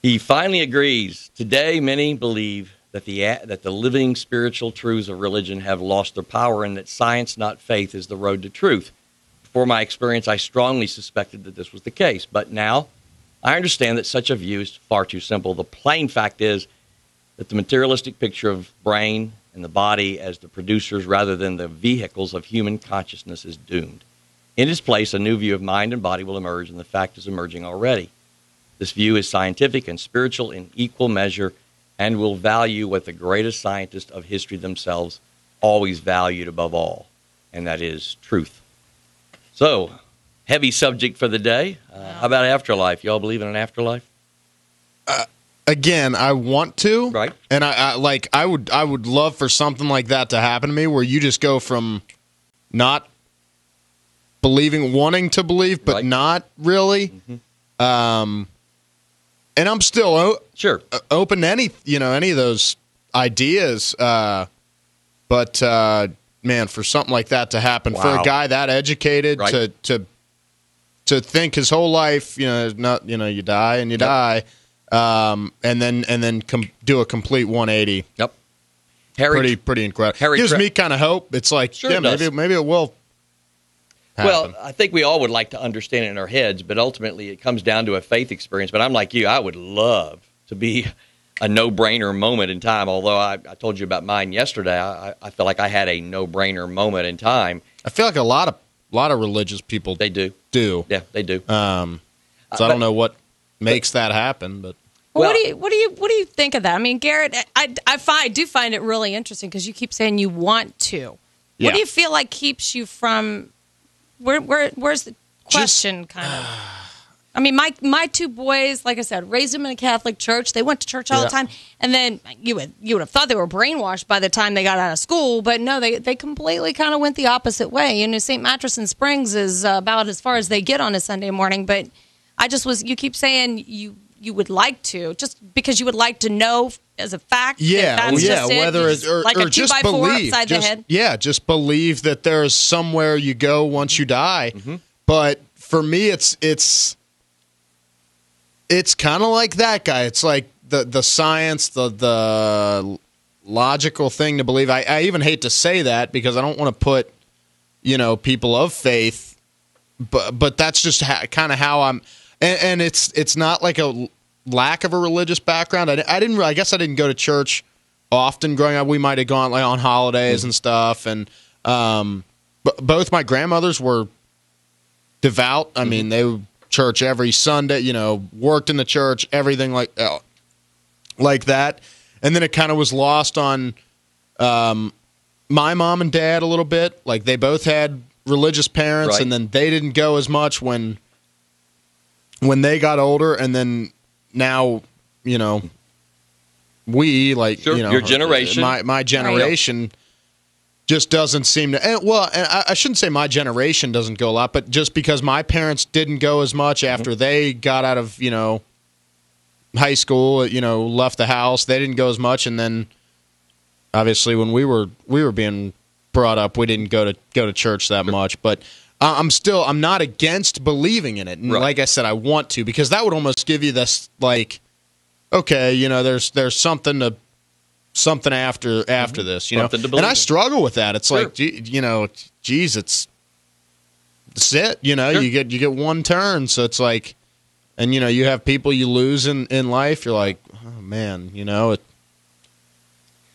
He finally agrees. Today, many believe that the living spiritual truths of religion have lost their power and that science, not faith, is the road to truth. Before my experience, I strongly suspected that this was the case. But now, I understand that such a view is far too simple. The plain fact is that the materialistic picture of brain and the body as the producers rather than the vehicles of human consciousness is doomed. In its place, a new view of mind and body will emerge, and the fact is emerging already. This view is scientific and spiritual in equal measure and will value what the greatest scientists of history themselves always valued above all, and that is truth. So, heavy subject for the day. How about afterlife? Y'all believe in an afterlife? Again, I want to, Right. And I would love for something like that to happen to me, where you just go from not believing, wanting to believe, but Right. not really. Mm-hmm. And I'm still open to any of those ideas. But man, for something like that to happen, for a guy that educated Right. to think his whole life, you die and you die. And then do a complete 180. Yep. Pretty incredible. Gives me kind of hope. It's like, Sure it does. maybe it will happen. Well, I think we all would like to understand it in our heads, but ultimately it comes down to a faith experience. But I'm like you. I would love to be a no-brainer moment in time, although I told you about mine yesterday. I feel like I had a no-brainer moment in time. I feel like a lot of religious people They do. Yeah, they do. So I don't know what makes that happen, but Well, what do you think of that? I mean, Garrett, I do find it really interesting because you keep saying you want to. Yeah. What do you feel like keeps you from? Where's the question kind of? I mean, my two boys, like I said, raised them in a Catholic church. They went to church all the time, and then you would have thought they were brainwashed by the time they got out of school, but no, they completely kind of went the opposite way. You know, St. Mattress and Springs is about as far as they get on a Sunday morning. But you keep saying you would like to, just because you would like to know as a fact. That's just it. Whether it's like a just 2x4 believe, upside the head. Yeah, just believe that there's somewhere you go once you die. Mm-hmm. But for me, it's kind of like that guy. It's like the science, the logical thing to believe. I even hate to say that because I don't want to put people of faith, but that's just kind of how I'm. And it's not like a lack of a religious background. I guess I didn't go to church often growing up. We might have gone like on holidays and stuff. And both my grandmothers were devout. I mean, they would church every Sunday. Worked in the church, everything like that. And then it kind of was lost on my mom and dad a little bit. Like they both had religious parents, and then they didn't go as much when they got older, and then now, we your generation, my generation just doesn't seem to. And I shouldn't say my generation doesn't go a lot, but just because my parents didn't go as much after they got out of high school, left the house, they didn't go as much, and then obviously when we were being brought up, we didn't go to church that much, but. I'm not against believing in it. And like I said, I want to, because that would almost give you this, like, okay, there's something after this, and I struggle with that. It's like, geez, it's it, you get one turn. So it's like, and you have people you lose in life. You're like, oh man,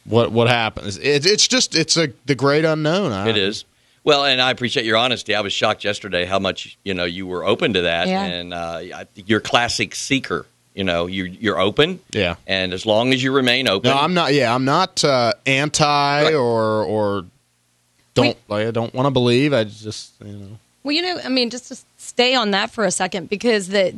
what happens? It's the great unknown. It is. Well, and I appreciate your honesty. I was shocked yesterday how much you were open to that, and I think you're a classic seeker. You're open, and as long as you remain open. No, I'm not. Yeah, I'm not anti or don't I don't want to believe. I just Well, I mean, just to stay on that for a second, because a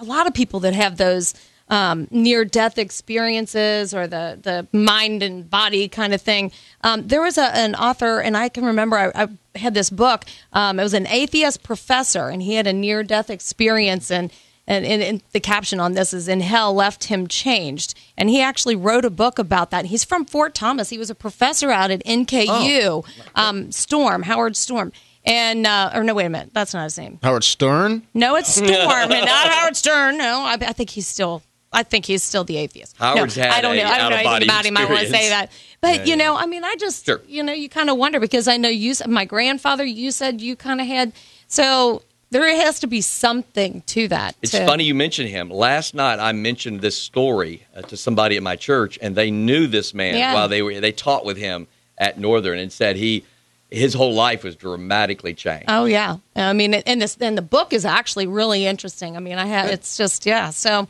lot of people that have those near-death experiences or the mind and body kind of thing. There was an author, and I can remember I had this book. It was an atheist professor, and he had a near-death experience, and the caption on this is, "In Hell Left Him Changed." And he actually wrote a book about that. He's from Fort Thomas. He was a professor out at NKU, Howard Storm. And, or no, wait a minute. That's not his name. Howard Stern? No, it's Storm, and not Howard Stern. No, I think he's still... I think he's still the atheist. Howard's had I don't know anything out-of-body about him. I want to say that. But, I mean, I just, Sure. You kind of wonder because I know my grandfather, you said you kind of had, so there has to be something to that. It's funny you mention him. Last night I mentioned this story to somebody at my church, and they knew this man while they taught with him at Northern, and said his whole life was dramatically changed. Oh yeah, I mean, and the book is actually really interesting. I mean, it's just so.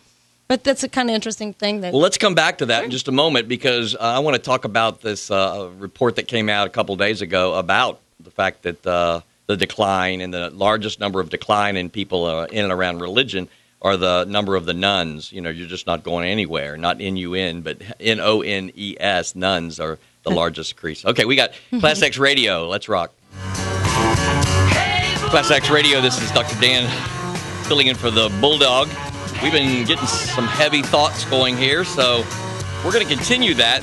But that's a kind of interesting thing. Well, let's come back to that in just a moment because I want to talk about this report that came out a couple days ago about the fact that the decline and the largest number of decline in people in and around religion are the number of the nuns. You're just not going anywhere. Not N-U-N, but N-O-N-E-S. Nuns are the largest increase. Okay, we got ClassX Radio. Let's rock. ClassX Radio, this is Dr. Dan filling in for the Bulldog. We've been getting some heavy thoughts going here, so we're going to continue that.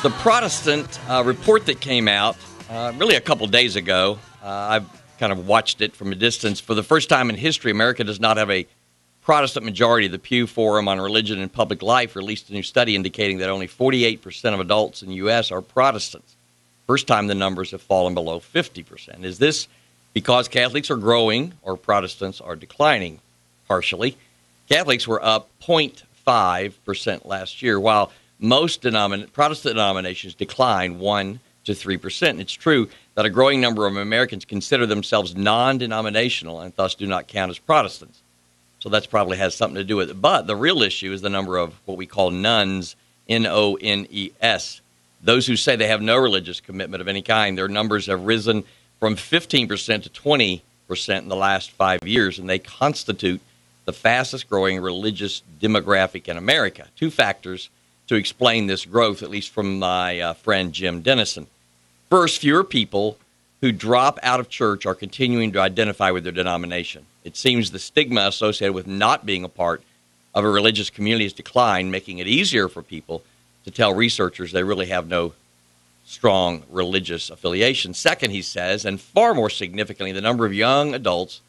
The Protestant report that came out really a couple days ago, I've kind of watched it from a distance. For the first time in history, America does not have a Protestant majority. The Pew Forum on Religion and Public Life released a new study indicating that only 48% of adults in the U.S. are Protestants. First time the numbers have fallen below 50%. Is this because Catholics are growing or Protestants are declining? Partially. Catholics were up 0.5% last year, while most Protestant denominations declined 1 to 3%. It's true that a growing number of Americans consider themselves non-denominational and thus do not count as Protestants. So that probably has something to do with it. But the real issue is the number of what we call nuns, N-O-N-E-S. Those who say they have no religious commitment of any kind, their numbers have risen from 15% to 20% in the last 5 years, and they constitute the fastest growing religious demographic in America. Two factors to explain this growth, at least from my friend Jim Dennison. First, fewer people who drop out of church are continuing to identify with their denomination. It seems the stigma associated with not being a part of a religious community has declined, making it easier for people to tell researchers they really have no strong religious affiliation. Second, he says, and far more significantly, the number of young adults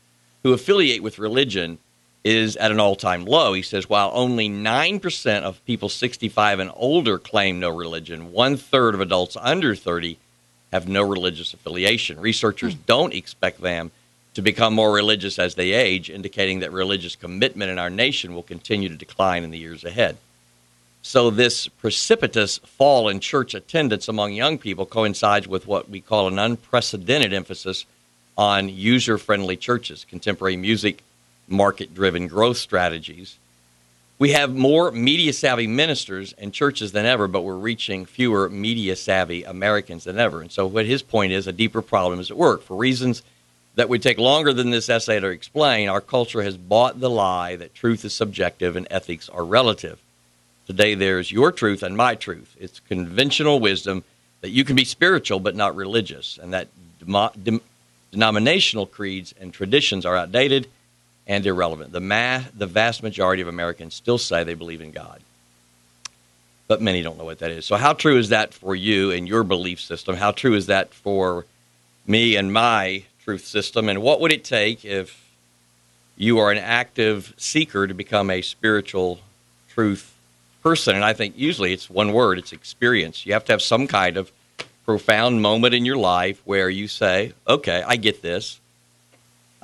who affiliate with religion is at an all-time low. He says, while only 9% of people 65 and older claim no religion, 1/3 of adults under 30 have no religious affiliation. Researchers don't expect them to become more religious as they age, indicating that religious commitment in our nation will continue to decline in the years ahead. So this precipitous fall in church attendance among young people coincides with what we call an unprecedented emphasis on user-friendly churches, contemporary music, market-driven growth strategies. We have more media-savvy ministers and churches than ever, but we're reaching fewer media-savvy Americans than ever. And so what his point is, a deeper problem is at work. For reasons that would take longer than this essay to explain, our culture has bought the lie that truth is subjective and ethics are relative. Today there's your truth and my truth. It's conventional wisdom that you can be spiritual but not religious, and that denominational creeds and traditions are outdated and irrelevant. The vast majority of Americans still say they believe in God, but many don't know what that is. So how true is that for you and your belief system? How true is that for me and my truth system? And what would it take if you are an active seeker to become a spiritual truth person? And I think usually it's one word, it's experience. You have to have some kind of profound moment in your life where you say, okay, I get this.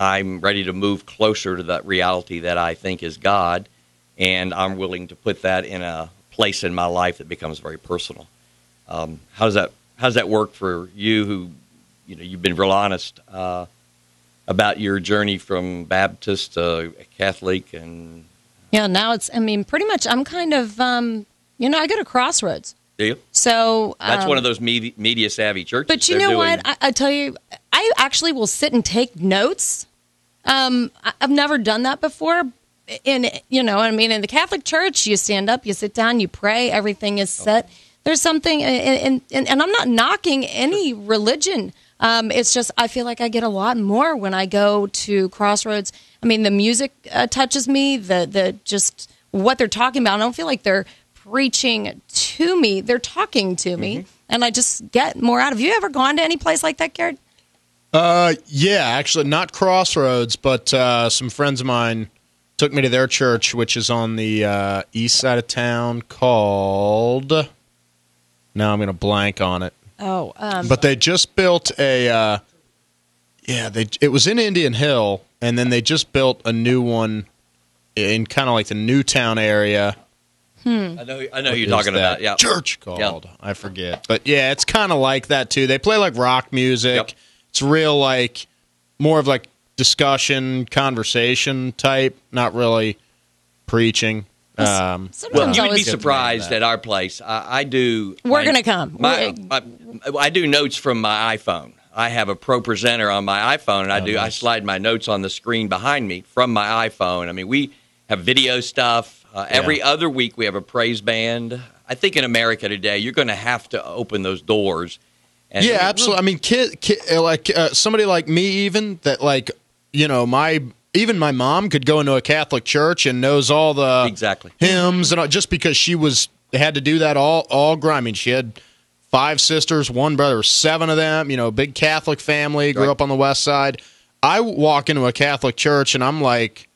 I'm ready to move closer to that reality that I think is God, and I'm willing to put that in a place in my life that becomes very personal. How does that work for you? Who you've been real honest about your journey from Baptist to Catholic, and now it's. I mean, pretty much. I'm kind of. I go to Crossroads. Do you? So that's one of those media savvy churches. But you know what? I tell you, I actually will sit and take notes. I've never done that before. In in the Catholic Church, you stand up, you sit down, you pray, everything is set. Okay. There's something, and I'm not knocking any religion. It's just I feel like I get a lot more when I go to Crossroads. I mean, the music touches me. The just what they're talking about. I don't feel like they're preaching to me. They're talking to me, and I just get more out of. You ever gone to any place like that, Garrett? Yeah, actually, not Crossroads, but some friends of mine took me to their church, which is on the east side of town, called. Now I'm going to blank on it. Oh, but they just built a. It was in Indian Hill, and then they just built a new one in kind of like the Newtown area. I know who you're talking about. Yeah, church called. Yeah. I forget, but yeah, it's kind of like that too. They play like rock music. Yep. It's real like more of like discussion, conversation type, not really preaching. Well, you would be surprised at our place. I do. We're going to come. I do notes from my iPhone. I have a Pro Presenter on my iPhone, and I slide my notes on the screen behind me from my iPhone. I mean, we have video stuff. Every other week we have a praise band. I think in America today, you're going to have to open those doors. And absolutely. I mean, somebody like me, even that, like, you know, my mom could go into a Catholic church and knows all the hymns, and just because she had to do that all growing. I mean, she had 5 sisters, 1 brother, 7 of them. You know, big Catholic family. Grew up on the West Side. I walk into a Catholic church and I'm like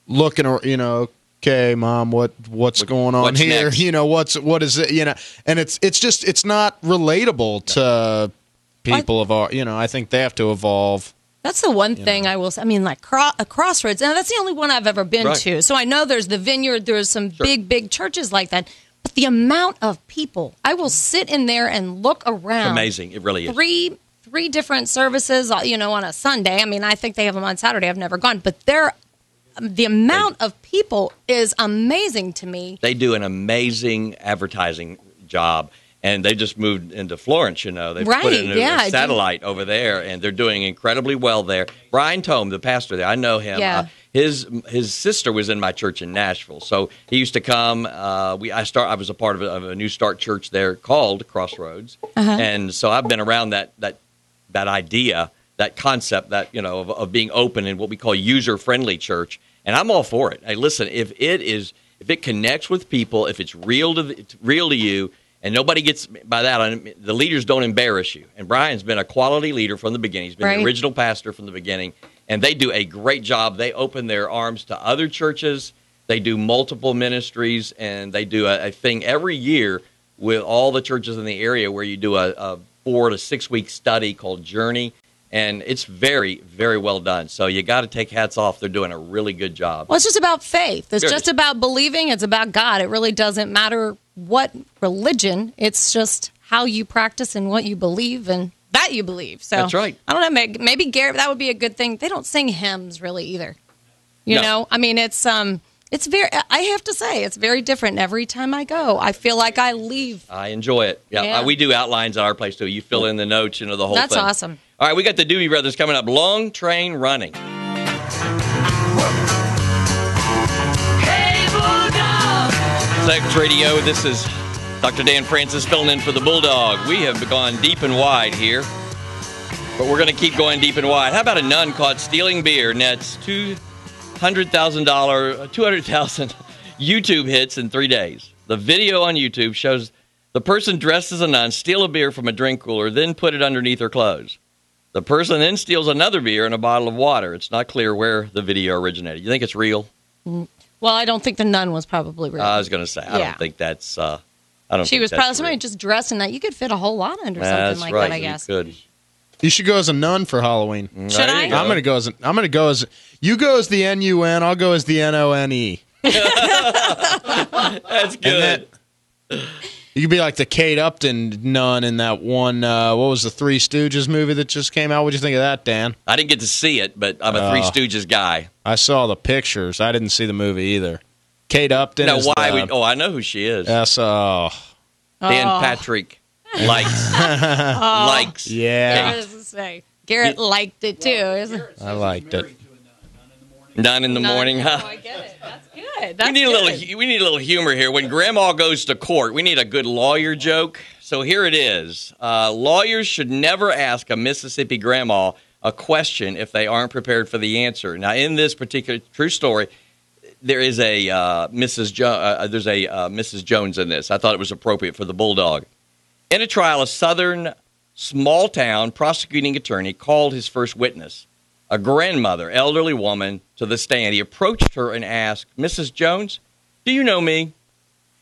looking, you know. Okay, Mom, what's going on here? Next? You know, what is it? You know, and it's not relatable to people of our. You know, I think they have to evolve. That's the one thing I will say. I mean, like a Crossroads, and that's the only one I've ever been to. So I know there's the Vineyard, there's some big churches like that. But the amount of people, I will sit in there and look around. It's amazing. It really is. Three different services, you know, on a Sunday. I mean, I think they have them on Saturday. I've never gone, but the amount of people is amazing to me. They do an amazing advertising job, and they just moved into Florence, you know. They've put in a satellite over there, and they're doing incredibly well there. Brian Tome, the pastor there, I know him. Yeah. His sister was in my church in Nashville, so he used to come. I was a part of a New Start church there called Crossroads, and so I've been around that idea, that concept, that, you know, of being open in what we call user-friendly church. And I'm all for it. Hey, listen, if it connects with people, if it's real to you, and nobody gets by that, the leaders don't embarrass you. And Brian's been a quality leader from the beginning. He's been the original pastor from the beginning, and they do a great job. They open their arms to other churches. They do multiple ministries, and they do a thing every year with all the churches in the area where you do a 4 to 6 week study called Journey. And it's very, very well done. So you got to take hats off. They're doing a really good job. Well, it's just about faith. It's just about believing. It's about God. It really doesn't matter what religion. It's just how you practice and what you believe and that you believe. So that's right. I don't know. Maybe Garrett, that would be a good thing. They don't sing hymns really either. You know, I mean, it's very. I have to say, it's very different every time I go. I feel like I leave. I enjoy it. Yeah. We do outlines at our place too. You fill in the notes, you know, the whole thing. That's awesome. All right, we got the Doobie Brothers coming up. Long Train Running. Hey, Bulldog! ClassX Radio, this is Dr. Dan Francis filling in for the Bulldog. We have gone deep and wide here, but we're going to keep going deep and wide. How about a nun caught stealing beer nets $200,000 YouTube hits in 3 days? The video on YouTube shows the person dressed as a nun steal a beer from a drink cooler, then put it underneath her clothes. The person then steals another beer and a bottle of water. It's not clear where the video originated. You think it's real? Well, I don't think the nun was probably real. I was going to say, I don't think that's. I don't. She was probably somebody just dressed in that. You could fit a whole lot under something like that, I guess. You could. You should go as a nun for Halloween. Should I? I'm going to go as. You go as the NUN. I'll go as the NONE. That's good. You could be like the Kate Upton nun in that one, what was the Three Stooges movie that just came out? What'd you think of that, Dan? I didn't get to see it, but I'm a Three Stooges guy. I saw the pictures. I didn't see the movie either. Kate Upton is I know who she is. Yes, Dan Patrick likes. Yeah. I was going to say, Garrett liked it, too. I liked it. Nun in the morning, huh? Oh, I get it. That's good. We need a little humor here. When Grandma goes to court, we need a good lawyer joke. So here it is. Lawyers should never ask a Mississippi grandma a question if they aren't prepared for the answer. Now, in this particular true story, there is a Mrs. Jones in this. I thought it was appropriate for the Bulldog. In a trial, a southern small-town prosecuting attorney called his first witness. a grandmother, elderly woman, to the stand. He approached her and asked, "Mrs. Jones, do you know me?"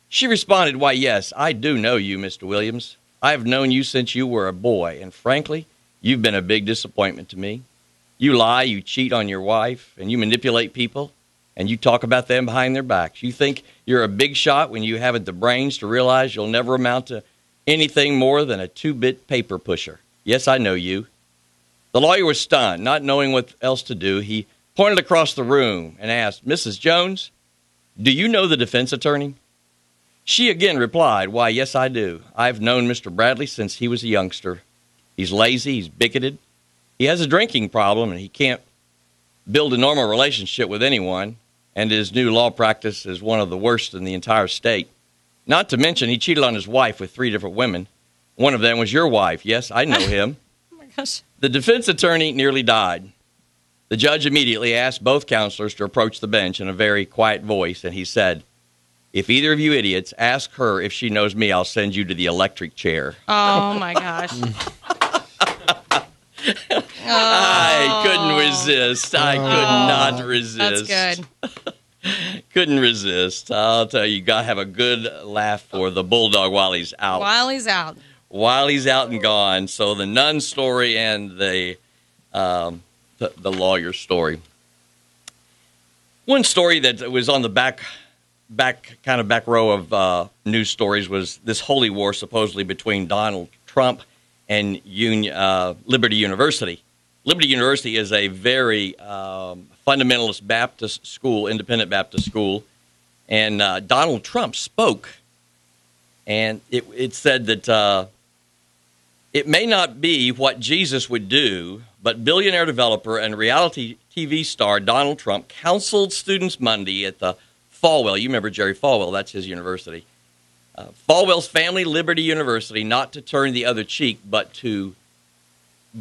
She responded, "Why, yes, I do know you, Mr. Williams. I have known you since you were a boy, and frankly, you've been a big disappointment to me. You lie, you cheat on your wife, and you manipulate people, and you talk about them behind their backs. You think you're a big shot when you haven't the brains to realize you'll never amount to anything more than a 2-bit paper pusher. Yes, I know you." The lawyer was stunned. Not knowing what else to do, he pointed across the room and asked, "Mrs. Jones, do you know the defense attorney?" She again replied, "Why, yes, I do. I've known Mr. Bradley since he was a youngster. He's lazy, he's bigoted, he has a drinking problem, and he can't build a normal relationship with anyone, and his new law practice is one of the worst in the entire state. Not to mention, he cheated on his wife with 3 different women. One of them was your wife. Yes, I know him." Oh, my gosh. The defense attorney nearly died. The judge immediately asked both counselors to approach the bench in a very quiet voice, and he said, "If either of you idiots ask her if she knows me, I'll send you to the electric chair." Oh, my gosh. I couldn't resist. I could not resist. That's good. Couldn't resist. I'll tell you, you got to have a good laugh for the Bulldog while he's out. While he's out. While he's out and gone. So the nun story and the lawyer story. One story that was on the back row of news stories was this holy war supposedly between Donald Trump and Liberty University. Liberty University is a very fundamentalist Baptist school, independent Baptist school, and Donald Trump spoke, and it said that it may not be what Jesus would do, but billionaire developer and reality TV star Donald Trump counseled students Monday at the Falwell. You remember Jerry Falwell, that's his university. Falwell's family, Liberty University, not to turn the other cheek, but to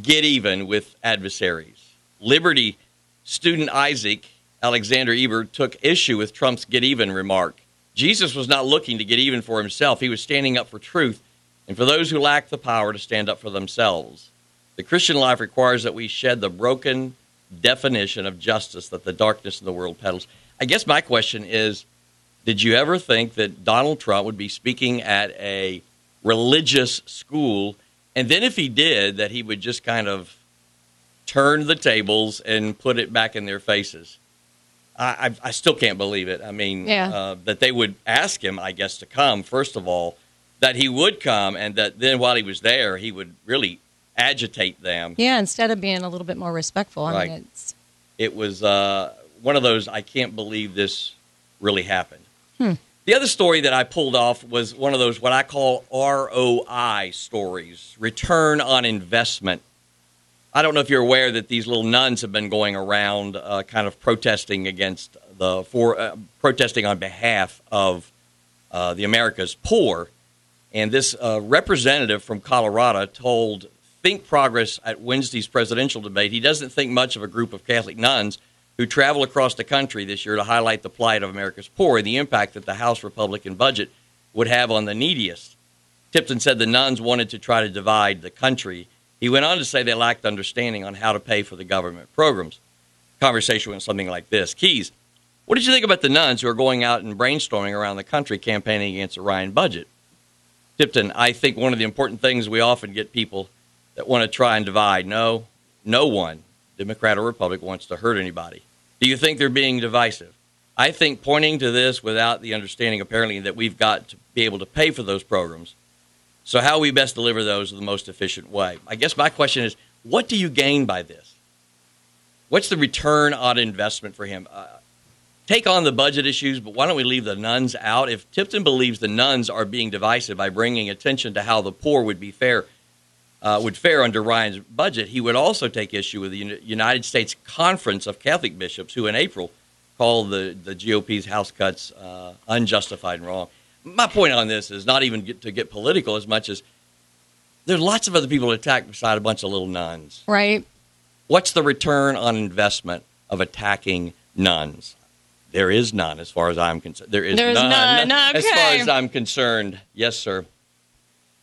get even with adversaries. Liberty student Isaac Alexander Ebert took issue with Trump's get even remark. Jesus was not looking to get even for himself. He was standing up for truth and for those who lack the power to stand up for themselves. The Christian life requires that we shed the broken definition of justice that the darkness in the world peddles. I guess my question is, did you ever think that Donald Trump would be speaking at a religious school, and then if he did, that he would just kind of turn the tables and put it back in their faces? I still can't believe it. I mean, that they would ask him, I guess, to come, first of all, that he would come, and that then while he was there, he would really agitate them. Yeah, instead of being a little bit more respectful. Right. I mean, it was one of those, I can't believe this really happened. The other story that I pulled off was one of those what I call ROI stories, return on investment. I don't know if you're aware that these little nuns have been going around kind of protesting against protesting on behalf of the America's poor. And this representative from Colorado told Think Progress at Wednesday's presidential debate he doesn't think much of a group of Catholic nuns who travel across the country this year to highlight the plight of America's poor and the impact that the House Republican budget would have on the neediest. Tipton said the nuns wanted to try to divide the country. He went on to say they lacked understanding on how to pay for the government programs. Conversation went something like this. Keys, what did you think about the nuns who are going out and brainstorming around the country campaigning against the Ryan budget? Tipton, I think one of the important things we often get people that want to try and divide. No one, Democrat or Republican, wants to hurt anybody. Do you think they're being divisive? I think pointing to this without the understanding, apparently, that we've got to be able to pay for those programs. So how we best deliver those in the most efficient way? I guess my question is, what do you gain by this? What's the return on investment for him? Take on the budget issues, but why don't we leave the nuns out? If Tipton believes the nuns are being divisive by bringing attention to how the poor would fare under Ryan's budget, he would also take issue with the United States Conference of Catholic Bishops, who in April called the GOP's House cuts unjustified and wrong. My point on this is not even to get political as much as there's lots of other people to attack beside a bunch of little nuns. right. What's the return on investment of attacking nuns? There is none, as far as I'm concerned. There's none. Okay. As far as I'm concerned. Yes, sir.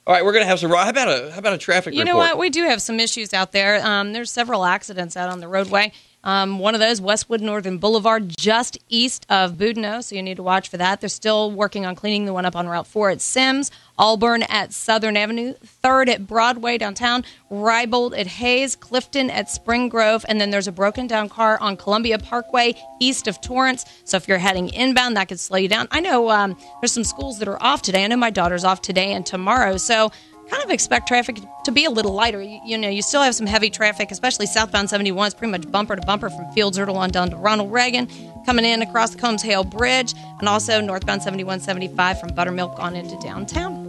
All right, we're going to have some. How about a traffic You report? know what? We do have some issues out there. There's several accidents out on the roadway. One of those, Westwood Northern Boulevard, just east of Boudinot, so you need to watch for that. They're still working on cleaning the one up on Route 4 at Sims, Auburn at Southern Avenue, 3rd at Broadway downtown, Rybold at Hayes, Clifton at Spring Grove, and then there's a broken down car on Columbia Parkway east of Torrance. So if you're heading inbound, that could slow you down. I know there's some schools that are off today. I know my daughter's off today and tomorrow, so kind of expect traffic to be a little lighter. You still have some heavy traffic, especially southbound 71. It's pretty much bumper to bumper from Fields Erdelon down to Ronald Reagan, coming in across the Combs Hale Bridge, and also northbound 7175 from Buttermilk on into downtown.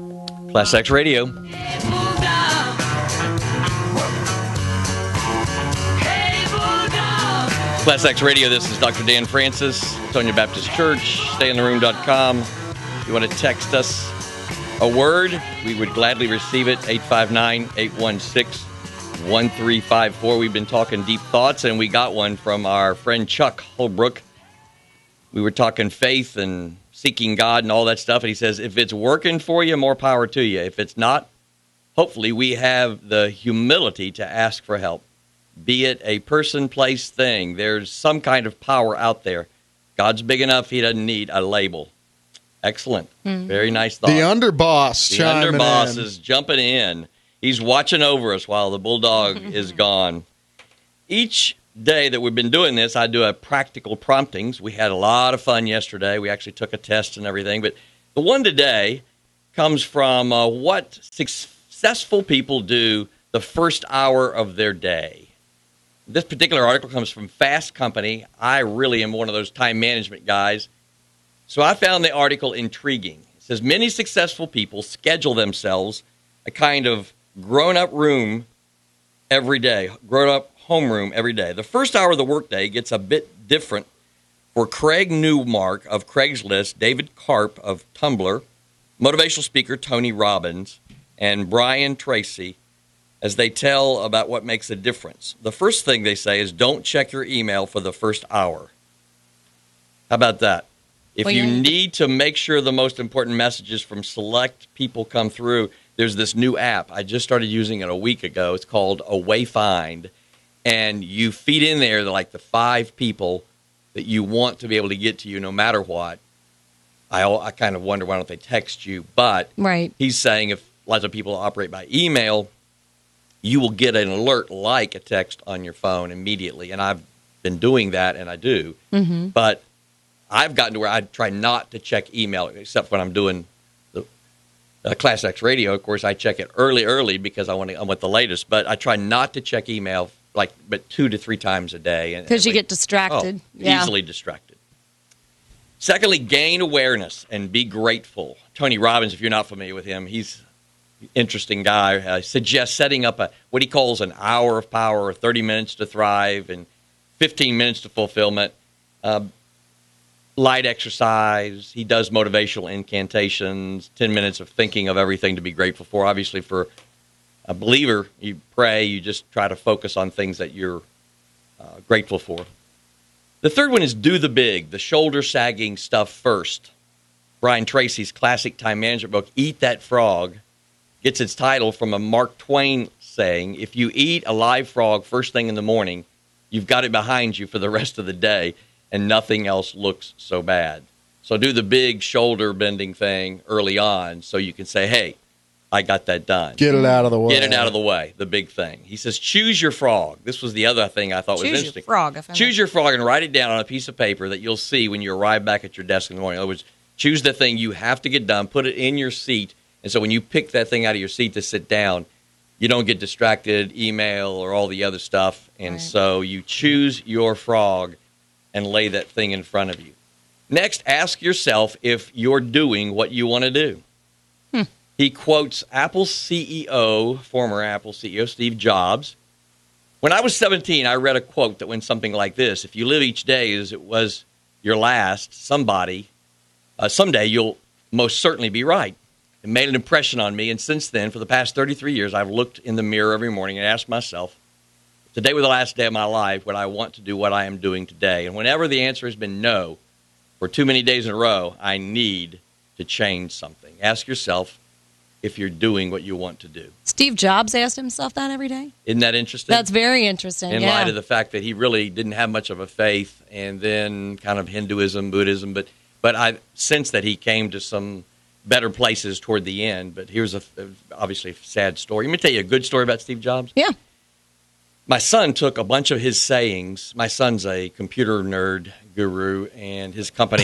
ClassX Radio. Hey, Bulldog. Hey, Bulldog. ClassX Radio, this is Dr. Dan Francis, Antonia Baptist Church, stayintheroom.com. If you want to text us a word, we would gladly receive it, 859-816-1354. We've been talking deep thoughts, and we got one from our friend Chuck Holbrook. We were talking faith and seeking God and all that stuff, and he says, if it's working for you, more power to you. If it's not, hopefully we have the humility to ask for help. Be it a person, place, thing. There's some kind of power out there. God's big enough, he doesn't need a label. Excellent. Very nice thought. The underboss The chiming underboss in. is jumping in. He's watching over us while the Bulldog is gone. Each day that we've been doing this, I do a practical promptings. We had a lot of fun yesterday. We actually took a test and everything. But the one today comes from what successful people do the first hour of their day. This particular article comes from Fast Company. I really am one of those time management guys. So I found the article intriguing. It says, many successful people schedule themselves a kind of grown-up room every day, grown-up homeroom every day. The first hour of the workday gets a bit different for Craig Newmark of Craigslist, David Karp of Tumblr, motivational speaker Tony Robbins, and Brian Tracy, as they tell about what makes a difference. The first thing they say is don't check your email for the first hour. How about that? If you need to make sure the most important messages from select people come through, there's this new app. I just started using it a week ago. It's called Wayfind. And you feed in there like the 5 people that you want to be able to get to you no matter what. I kind of wonder why don't they text you. But he's saying if lots of people operate by email, you will get an alert like a text on your phone immediately. And I've been doing that, and I do. Mm-hmm. But I've gotten to where I try not to check email, except when I'm doing the ClassX Radio. Of course, I check it early because I want the latest. But I try not to check email but 2 to 3 times a day. Because you get distracted. Easily distracted. Secondly, gain awareness and be grateful. Tony Robbins, if you're not familiar with him, he's an interesting guy. Suggests setting up what he calls an hour of power, or 30 minutes to thrive, and 15 minutes to fulfillment. Light exercise. He does motivational incantations, 10 minutes of thinking of everything to be grateful for. Obviously, for a believer, you pray, you just try to focus on things that you're grateful for. The third one is do the big, the shoulder-sagging stuff first. Brian Tracy's classic time management book, Eat That Frog, gets its title from a Mark Twain saying, if you eat a live frog first thing in the morning, you've got it behind you for the rest of the day, and nothing else looks so bad. So do the big shoulder-bending thing early on so you can say, hey, I got that done. Get it out of the way. Get it out of the way, the big thing. He says, choose your frog. This was the other thing I thought was interesting. Choose your frog. Choose your frog and write it down on a piece of paper that you'll see when you arrive back at your desk in the morning. In other words, choose the thing you have to get done, put it in your seat, and so when you pick that thing out of your seat to sit down, you don't get distracted, email, or all the other stuff, and so you choose your frog and lay that thing in front of you. Next, ask yourself if you're doing what you want to do. He quotes Apple CEO, former Apple CEO Steve Jobs. When I was 17, I read a quote that went something like this: if you live each day as it was your last, someday you'll most certainly be right. It made an impression on me, and since then, for the past 33 years, I've looked in the mirror every morning and asked myself, if today were the last day of my life, would I want to do what I am doing today? And whenever the answer has been no, for too many days in a row, I need to change something. Ask yourself, if you're doing what you want to do. Steve Jobs asked himself that every day. Isn't that interesting? That's very interesting. In yeah. light of the fact that he really didn't have much of a faith, and then kind of Hinduism, Buddhism, but I sense that he came to some better places toward the end. But here's obviously a sad story. Let me tell you a good story about Steve Jobs. Yeah. My son took a bunch of his sayings. My son's a computer nerd guru, and his company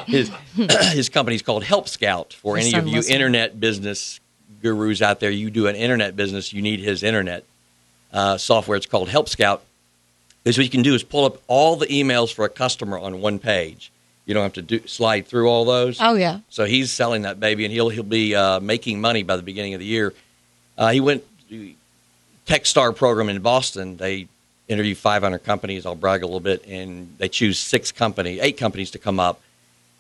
his company's called Help Scout. For any of you internet business gurus out there, you do an internet business, you need his internet software. It's called Help Scout. Because what you can do is pull up all the emails for a customer on one page. You don't have to slide through all those. Oh yeah. So he's selling that baby, and he'll be making money by the beginning of the year. He went to TechStar program in Boston. They interview 500 companies. I'll brag a little bit, and they choose 8 companies to come up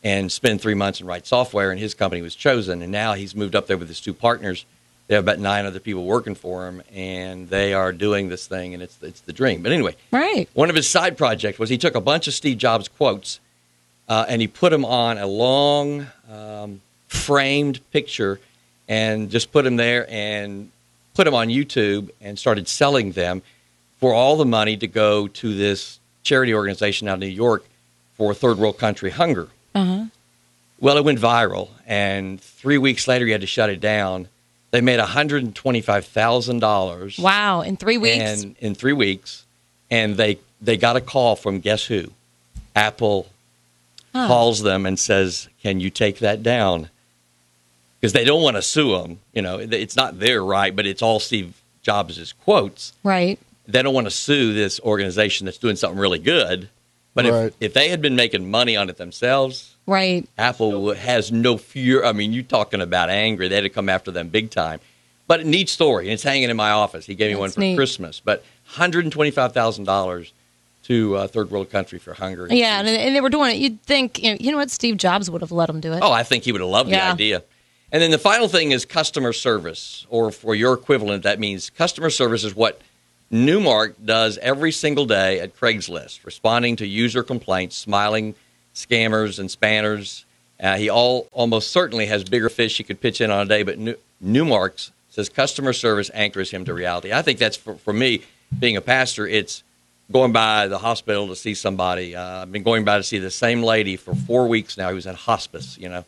and spend 3 months and write software. And his company was chosen. And now he's moved up there with his 2 partners. They have about 9 other people working for him, and they are doing this thing, and it's the dream. But anyway, right. One of his side projects was he took a bunch of Steve Jobs quotes, and he put them on a long framed picture, and just put them there and put them on YouTube and started selling them for all the money to go to this charity organization out in New York for third world country hunger. Uh-huh. Well, it went viral, and 3 weeks later, he had to shut it down. They made $125,000. Wow, in 3 weeks? And in 3 weeks, and they got a call from guess who? Apple calls them and says, "Can you take that down?" Because they don't want to sue them. You know, it's not their right, but it's all Steve Jobs' quotes. Right. They don't want to sue this organization that's doing something really good. But if they had been making money on it themselves, right, Apple has no fear. I mean, you're talking about angry. They had to come after them big time. But a neat story. It's hanging in my office. He gave me one for Christmas. But $125,000 to third world country for hunger. Yeah, and they were doing it. You'd think, you know what, Steve Jobs would have let them do it. Oh, I think he would have loved the idea. And then the final thing is customer service, or for your equivalent, that means customer service is what Newmark does every single day at Craigslist, responding to user complaints, smiling scammers and spanners. He almost certainly has bigger fish he could pitch in on a day, but Newmark says customer service anchors him to reality. I think that's, for me, being a pastor, it's going by the hospital to see somebody. I've been going by to see the same lady for 4 weeks now. He was in hospice, you know.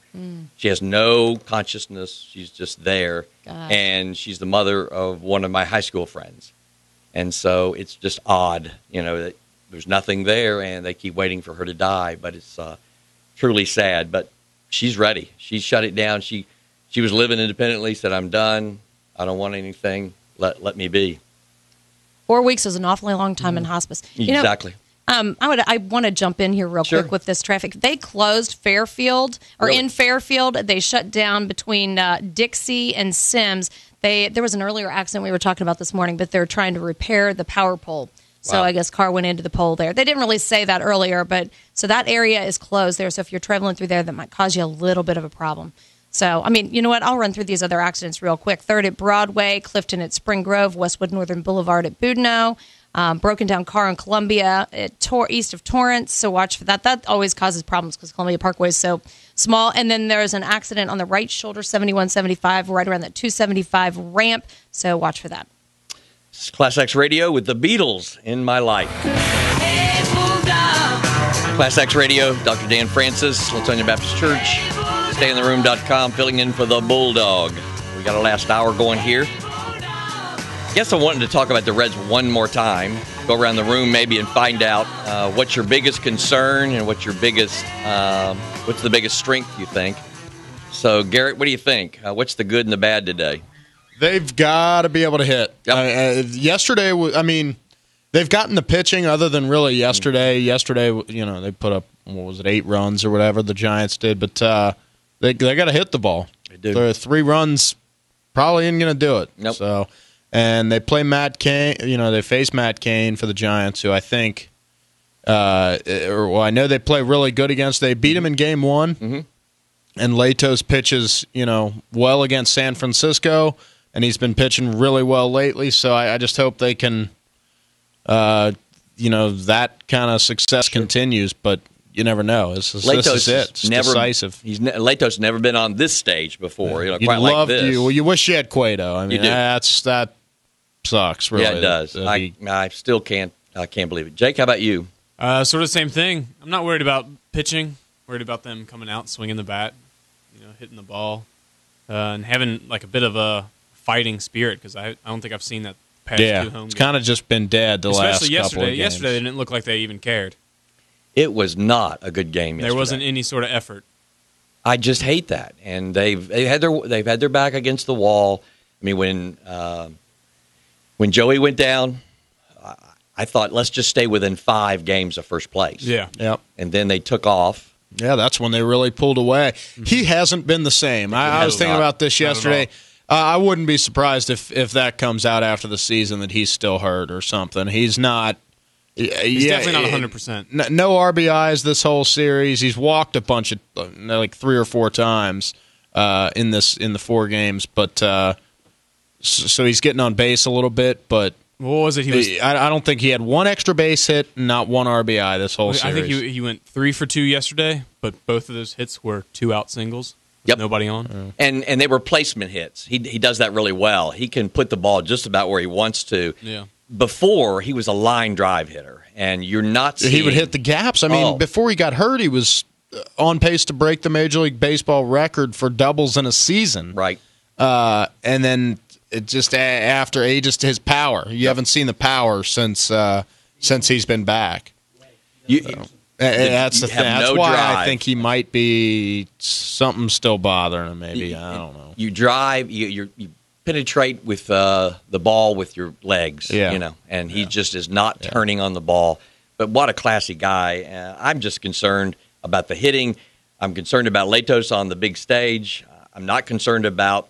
She has no consciousness. She's just there. Gosh. And she's the mother of one of my high school friends. And so it's just odd, you know, that there's nothing there, and they keep waiting for her to die. But it's truly sad. But she's ready. She shut it down. She was living independently, said, "I'm done. I don't want anything. Let me be." 4 weeks is an awfully long time in hospice. Exactly. I want to jump in here real quick with this traffic. They closed Fairfield, or in Fairfield, they shut down between Dixie and Sims. There was an earlier accident we were talking about this morning, but they're trying to repair the power pole. So I guess car went into the pole there. They didn't really say that earlier, but so that area is closed there. So if you're traveling through there, that might cause you a little bit of a problem. So, I mean, you know what? I'll run through these other accidents real quick. 3rd at Broadway, Clifton at Spring Grove, Westwood Northern Boulevard at Boudinot, broken down car in Columbia east of Torrance. So watch for that. That always causes problems because Columbia Parkway is so small. And then there's an accident on the right shoulder, 7175, right around that 275 ramp. So watch for that. It's ClassX Radio with the Beatles in my life. Hey, Bulldog. ClassX Radio, Dr. Dan Francis, Latonia Baptist Church, stayintheroom.com, filling in for the Bulldog. We got our last hour going here. I guess I wanted to talk about the Reds one more time. Go around the room maybe and find out what's your biggest concern and what's the biggest strength you think. So, Garrett, what do you think? What's the good and the bad today? They've got to be able to hit. Yep. Yesterday, I mean, they've gotten the pitching other than really yesterday. Yesterday, you know, they put up, 8 runs or whatever the Giants did, but they got to hit the ball. They do. There are 3 runs, probably ain't going to do it. Nope. So, and they play Matt Cain. You know, they face Matt Cain for the Giants, who I think, I know they play really good against. They beat him in Game 1, and Latos pitches, well against San Francisco, and he's been pitching really well lately. So I just hope they can, that kind of success continues. But you never know. This is it. It's decisive. Lato's never been on this stage before. Yeah. Quite like this. You wish you had Cueto. I mean, that sucks. Really. Yeah, it does. I still can't. I can't believe it. Jake, how about you? Sort of the same thing. I'm not worried about pitching. Worried about them coming out, swinging the bat, hitting the ball, and having like a bit of a fighting spirit because I don't think I've seen that past two home games. It's kind of just been dead the last couple of games. Yesterday, they didn't look like they even cared. It was not a good game yesterday. There wasn't any sort of effort. I just hate that, and they've had their back against the wall. I mean, when Joey went down, I thought let's just stay within 5 games of first place. Yeah, yep. And then they took off. Yeah, that's when they really pulled away. He hasn't been the same. I was thinking about this yesterday. I wouldn't be surprised if that comes out after the season that he's still hurt or something. He's not. He's definitely not 100%. No RBIs this whole series. He's walked a bunch of like 3 or 4 times in the 4 games, but so he's getting on base a little bit. But what was it? I don't think he had 1 extra base hit, not 1 RBI this whole series. I think he went 3 for 2 yesterday, but both of those hits were 2-out singles. Yep. Nobody on. And they were placement hits. He does that really well. He can put the ball just about where he wants to. Yeah. Before, he was a line drive hitter, and you're not seeing... He would hit the gaps. I mean, before he got hurt, he was on pace to break the Major League Baseball record for doubles in a season. Right. And then it just after his power. You haven't seen the power since he's been back. That's the thing. That's why drive. I think he might be something still bothering him. Maybe I don't know. You drive. You penetrate with the ball with your legs. And he just is not turning on the ball. But what a classy guy! I'm just concerned about the hitting. I'm concerned about Latos on the big stage. I'm not concerned about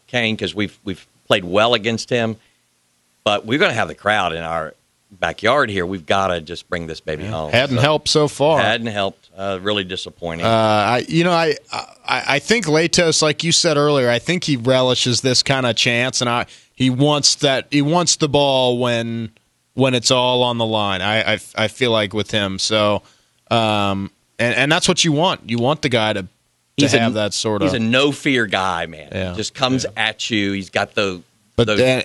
Kane because we've played well against him. But we're going to have the crowd in our backyard here. We've got to just bring this baby home. Hadn't helped so far. Hadn't helped. Really disappointing. I think Latos, like you said earlier, I think he relishes this kind of chance, and he wants the ball when it's all on the line. I feel like with him. So, and that's what you want. You want the guy to have that sort of. He's a no fear guy, man. Yeah. He just comes at you. He's got the. Then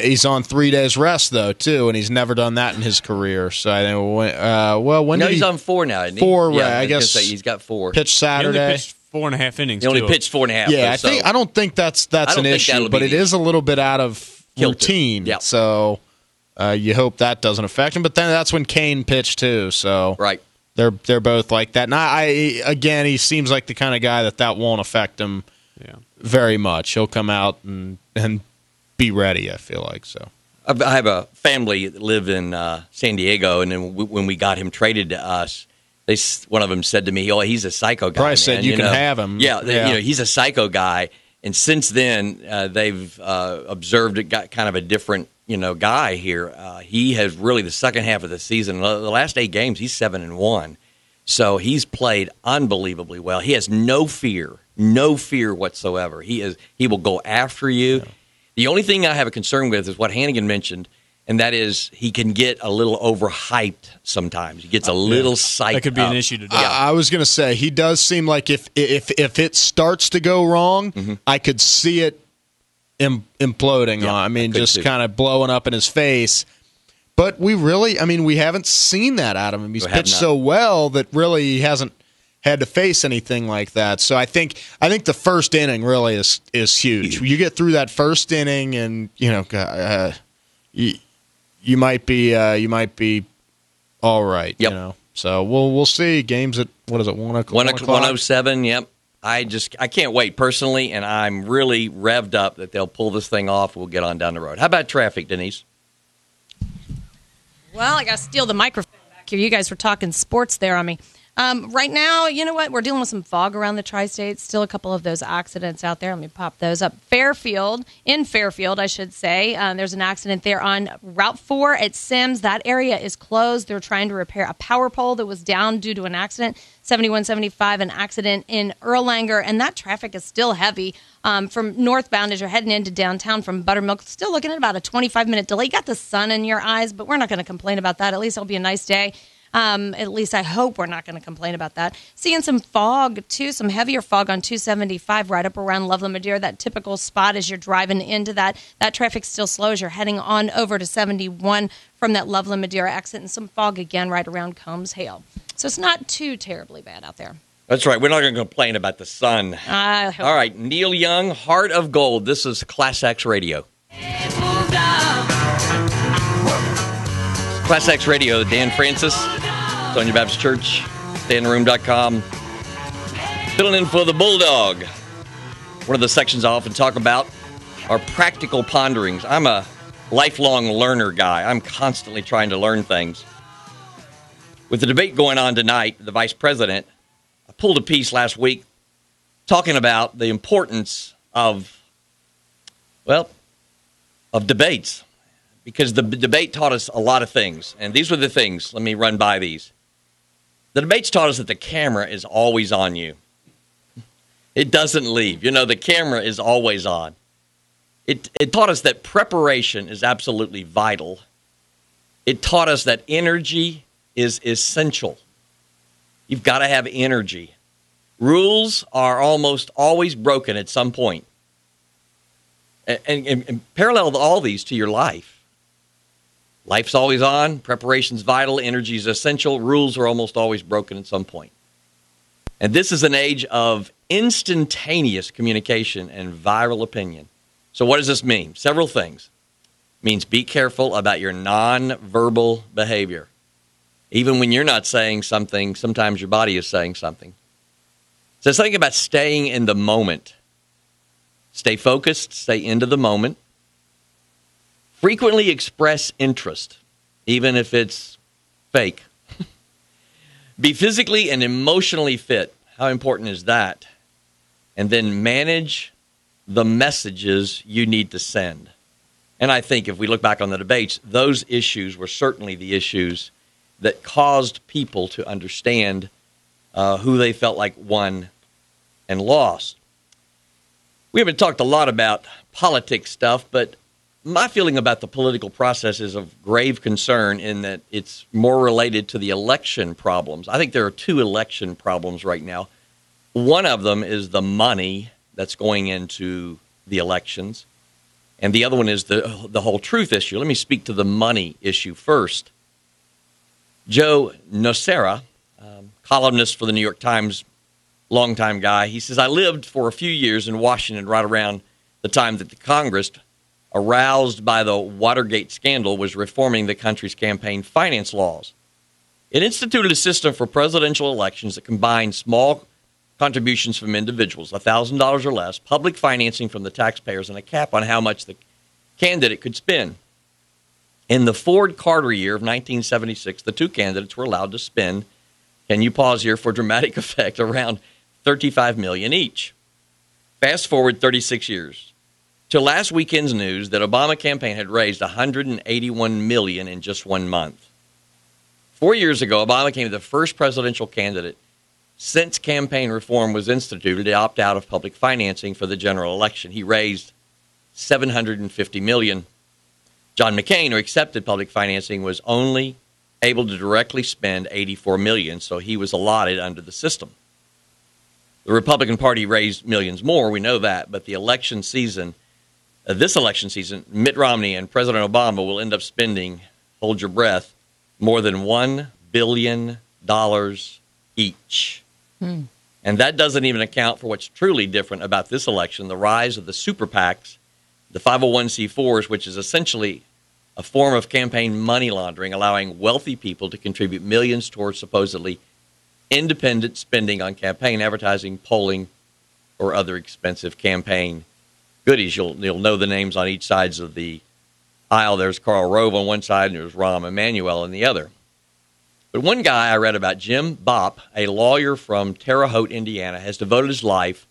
he's on 3 days rest though too, and he's never done that in his career. So I think he's on 4 now. Isn't he? 4, yeah, right? I guess he's got 4. Pitched Saturday. He only pitched 4.5 innings. He only pitched 4.5. Yeah, I don't think that's an issue, but it is a little bit out of routine. Yep. So you hope that doesn't affect him. But then that's when Kane pitched too. So right. They're both like that. And he seems like the kind of guy that won't affect him very much. He'll come out and be ready, I feel like. So I have a family that live in San Diego, and then when we got him traded to us, one of them said to me, "Oh, he's a psycho guy." Probably said you can have him. Yeah, he's a psycho guy. And since then, they've observed it got kind of a different guy here. He has really the second half of the season, the last 8 games, he's 7-1. So he's played unbelievably well. He has no fear whatsoever. He will go after you. Yeah. The only thing I have a concern with is what Hannigan mentioned, and that is he can get a little overhyped sometimes. He gets a little psyched. That could be an issue today. I was going to say he does seem like if it starts to go wrong, I could see it imploding on. I mean, just kind of blowing up in his face. But we haven't seen that out of him. He's pitched so well that really he hasn't had to face anything like that. So I think the first inning really is huge. You get through that first inning, and you might be all right. Yep. So we'll see. Games at 1:00? 1:07. Yep. I can't wait personally, and I'm really revved up that they'll pull this thing off. We'll get on down the road. How about traffic, Denise? Well, I got to steal the microphone back here. You guys were talking sports there on me. Right now, you know what? We're dealing with some fog around the tri-states. Still a couple of those accidents out there. Let me pop those up. In Fairfield, I should say. There's an accident there on Route 4 at Sims. That area is closed. They're trying to repair a power pole that was down due to an accident. 7175, an accident in Erlanger, and that traffic is still heavy. From northbound as you're heading into downtown from Buttermilk, still looking at about a 25-minute delay. You got the sun in your eyes, but we're not going to complain about that. At least it'll be a nice day. At least I hope we're not going to complain about that. Seeing some fog, too, some heavier fog on 275 right up around Loveland Madeira, that typical spot as you're driving into that. That traffic's still slow as you're heading on over to 71 from that Loveland Madeira exit, and some fog again right around Combs Hale. So it's not too terribly bad out there. That's right. We're not going to complain about the sun. I hope. All right. Neil Young, Heart of Gold. This is ClassX Radio. ClassX Radio, Dan Francis, Sonia Baptist Church, StayInTheRoom.com. Filling in for the Bulldog. One of the sections I often talk about are practical ponderings. I'm a lifelong learner guy. I'm constantly trying to learn things. With the debate going on tonight, the vice president, I pulled a piece last week talking about the importance of debates, because the debate taught us a lot of things. And these were the things. Let me run by these. The debates taught us that the camera is always on you. It doesn't leave. The camera is always on. It taught us that preparation is absolutely vital. It taught us that energy is essential. You've got to have energy. Rules are almost always broken at some point. And parallel all these to your life. Life's always on. Preparation's vital. Energy is essential. Rules are almost always broken at some point. And this is an age of instantaneous communication and viral opinion. So what does this mean? Several things. It means be careful about your nonverbal behavior. Even when you're not saying something, sometimes your body is saying something. So it's something about staying in the moment. Stay focused, stay into the moment. Frequently express interest, even if it's fake. Be physically and emotionally fit. How important is that? And then manage the messages you need to send. And I think if we look back on the debates, those issues were certainly the issues that caused people to understand who they felt like won and lost. We haven't talked a lot about politics stuff, but my feeling about the political process is of grave concern in that it's more related to the election problems. I think there are two election problems right now. One of them is the money that's going into the elections, and the other one is the whole truth issue. Let me speak to the money issue first. Joe Nocera, columnist for the New York Times, longtime guy, he says, I lived for a few years in Washington right around the time that the Congress, aroused by the Watergate scandal, was reforming the country's campaign finance laws. It instituted a system for presidential elections that combined small contributions from individuals, $1,000 or less, public financing from the taxpayers, and a cap on how much the candidate could spend. In the Ford-Carter year of 1976, the two candidates were allowed to spend, can you pause here for dramatic effect, around $35 million each. Fast forward 36 years to last weekend's news that Obama campaign had raised $181 million in just 1 month. 4 years ago, Obama became the first presidential candidate since campaign reform was instituted to opt out of public financing for the general election. He raised $750 million. John McCain, who accepted public financing, was only able to directly spend $84 million, so he was allotted under the system. The Republican Party raised millions more, we know that, but the election season, this election season, Mitt Romney and President Obama will end up spending, hold your breath, more than $1 billion each. And that doesn't even account for what's truly different about this election, the rise of the super PACs, the 501c4s, which is essentially a form of campaign money laundering, allowing wealthy people to contribute millions towards supposedly independent spending on campaign advertising, polling, or other expensive campaign goodies. You'll know the names on each sides of the aisle. There's Karl Rove on one side, and there's Rahm Emanuel on the other. But one guy I read about, Jim Bopp, a lawyer from Terre Haute, Indiana, has devoted his life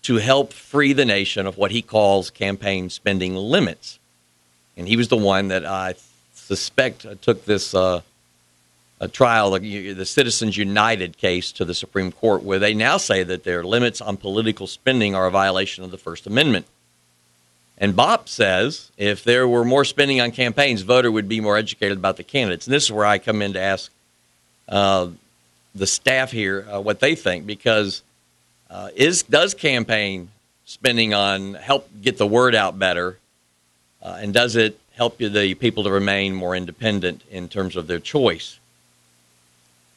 to help free the nation of what he calls campaign spending limits. And he was the one that I suspect took this trial, the Citizens United case, to the Supreme Court, where they now say that their limits on political spending are a violation of the First Amendment. And Bopp says if there were more spending on campaigns, voter would be more educated about the candidates. And this is where I come in to ask the staff here what they think, because does campaign spending on help get the word out better, and does it help the people to remain more independent in terms of their choice?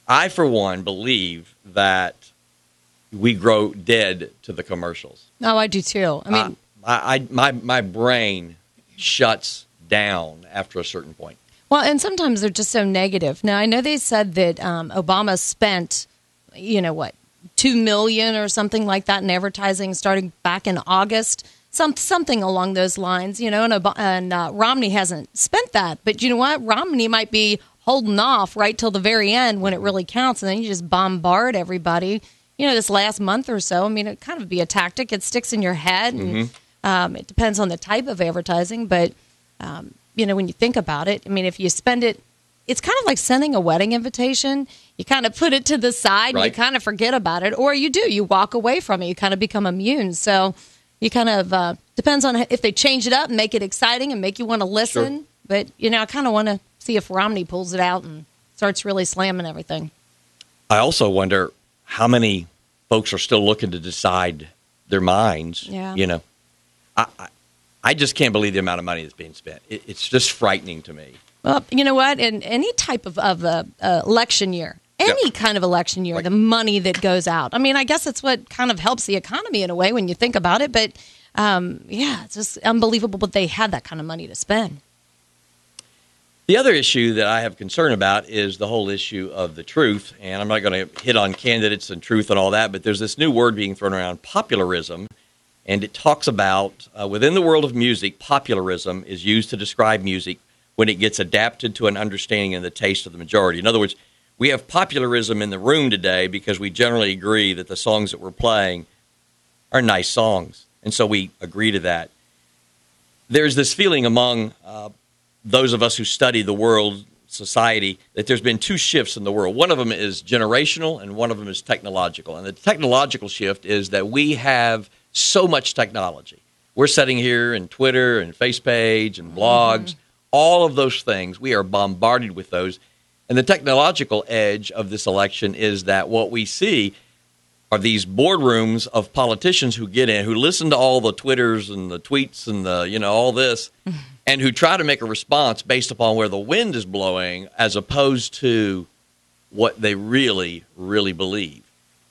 I, for one, believe that we grow dead to the commercials. Oh, I do too. I mean, my brain shuts down after a certain point. Well, and sometimes they're just so negative. Now, I know they said that Obama spent, $2 million or something like that in advertising starting back in August, something along those lines, and Romney hasn't spent that. But you know what? Romney might be holding off right till the very end when it really counts, and then you just bombard everybody. This last month or so, it kind of be a tactic. It sticks in your head, and it depends on the type of advertising. But, when you think about it, if you spend it, it's kind of like sending a wedding invitation. You kind of put it to the side, and you kind of forget about it. Or you walk away from it. You kind of become immune. So you kind of, depends on if they change it up and make it exciting and make you want to listen. Sure. But, I kind of want to see if Romney pulls it out and starts really slamming everything. I also wonder how many folks are still looking to decide their minds. Yeah. I just can't believe the amount of money that's being spent. It's just frightening to me. Well, you know what? In any type of election year, any kind of election year, the money that goes out. I guess it's what kind of helps the economy in a way when you think about it. But, it's just unbelievable that they had that kind of money to spend. The other issue that I have concern about is the whole issue of the truth. And I'm not going to hit on candidates and truth and all that, but there's this new word being thrown around, popularism. And it talks about, within the world of music, popularism is used to describe music when it gets adapted to an understanding and the taste of the majority. In other words, we have popularism in the room today because we generally agree that the songs that we're playing are nice songs. And so we agree to that. There's this feeling among those of us who study the world, society, that there's been two shifts in the world. One of them is generational and one of them is technological. And the technological shift is that we have so much technology. We're sitting here in Twitter and FacePage and blogs, all of those things. We are bombarded with those. And the technological edge of this election is that what we see are these boardrooms of politicians who get in, who listen to all the Twitters and the tweets and the, all this, and who try to make a response based upon where the wind is blowing as opposed to what they really, really believe.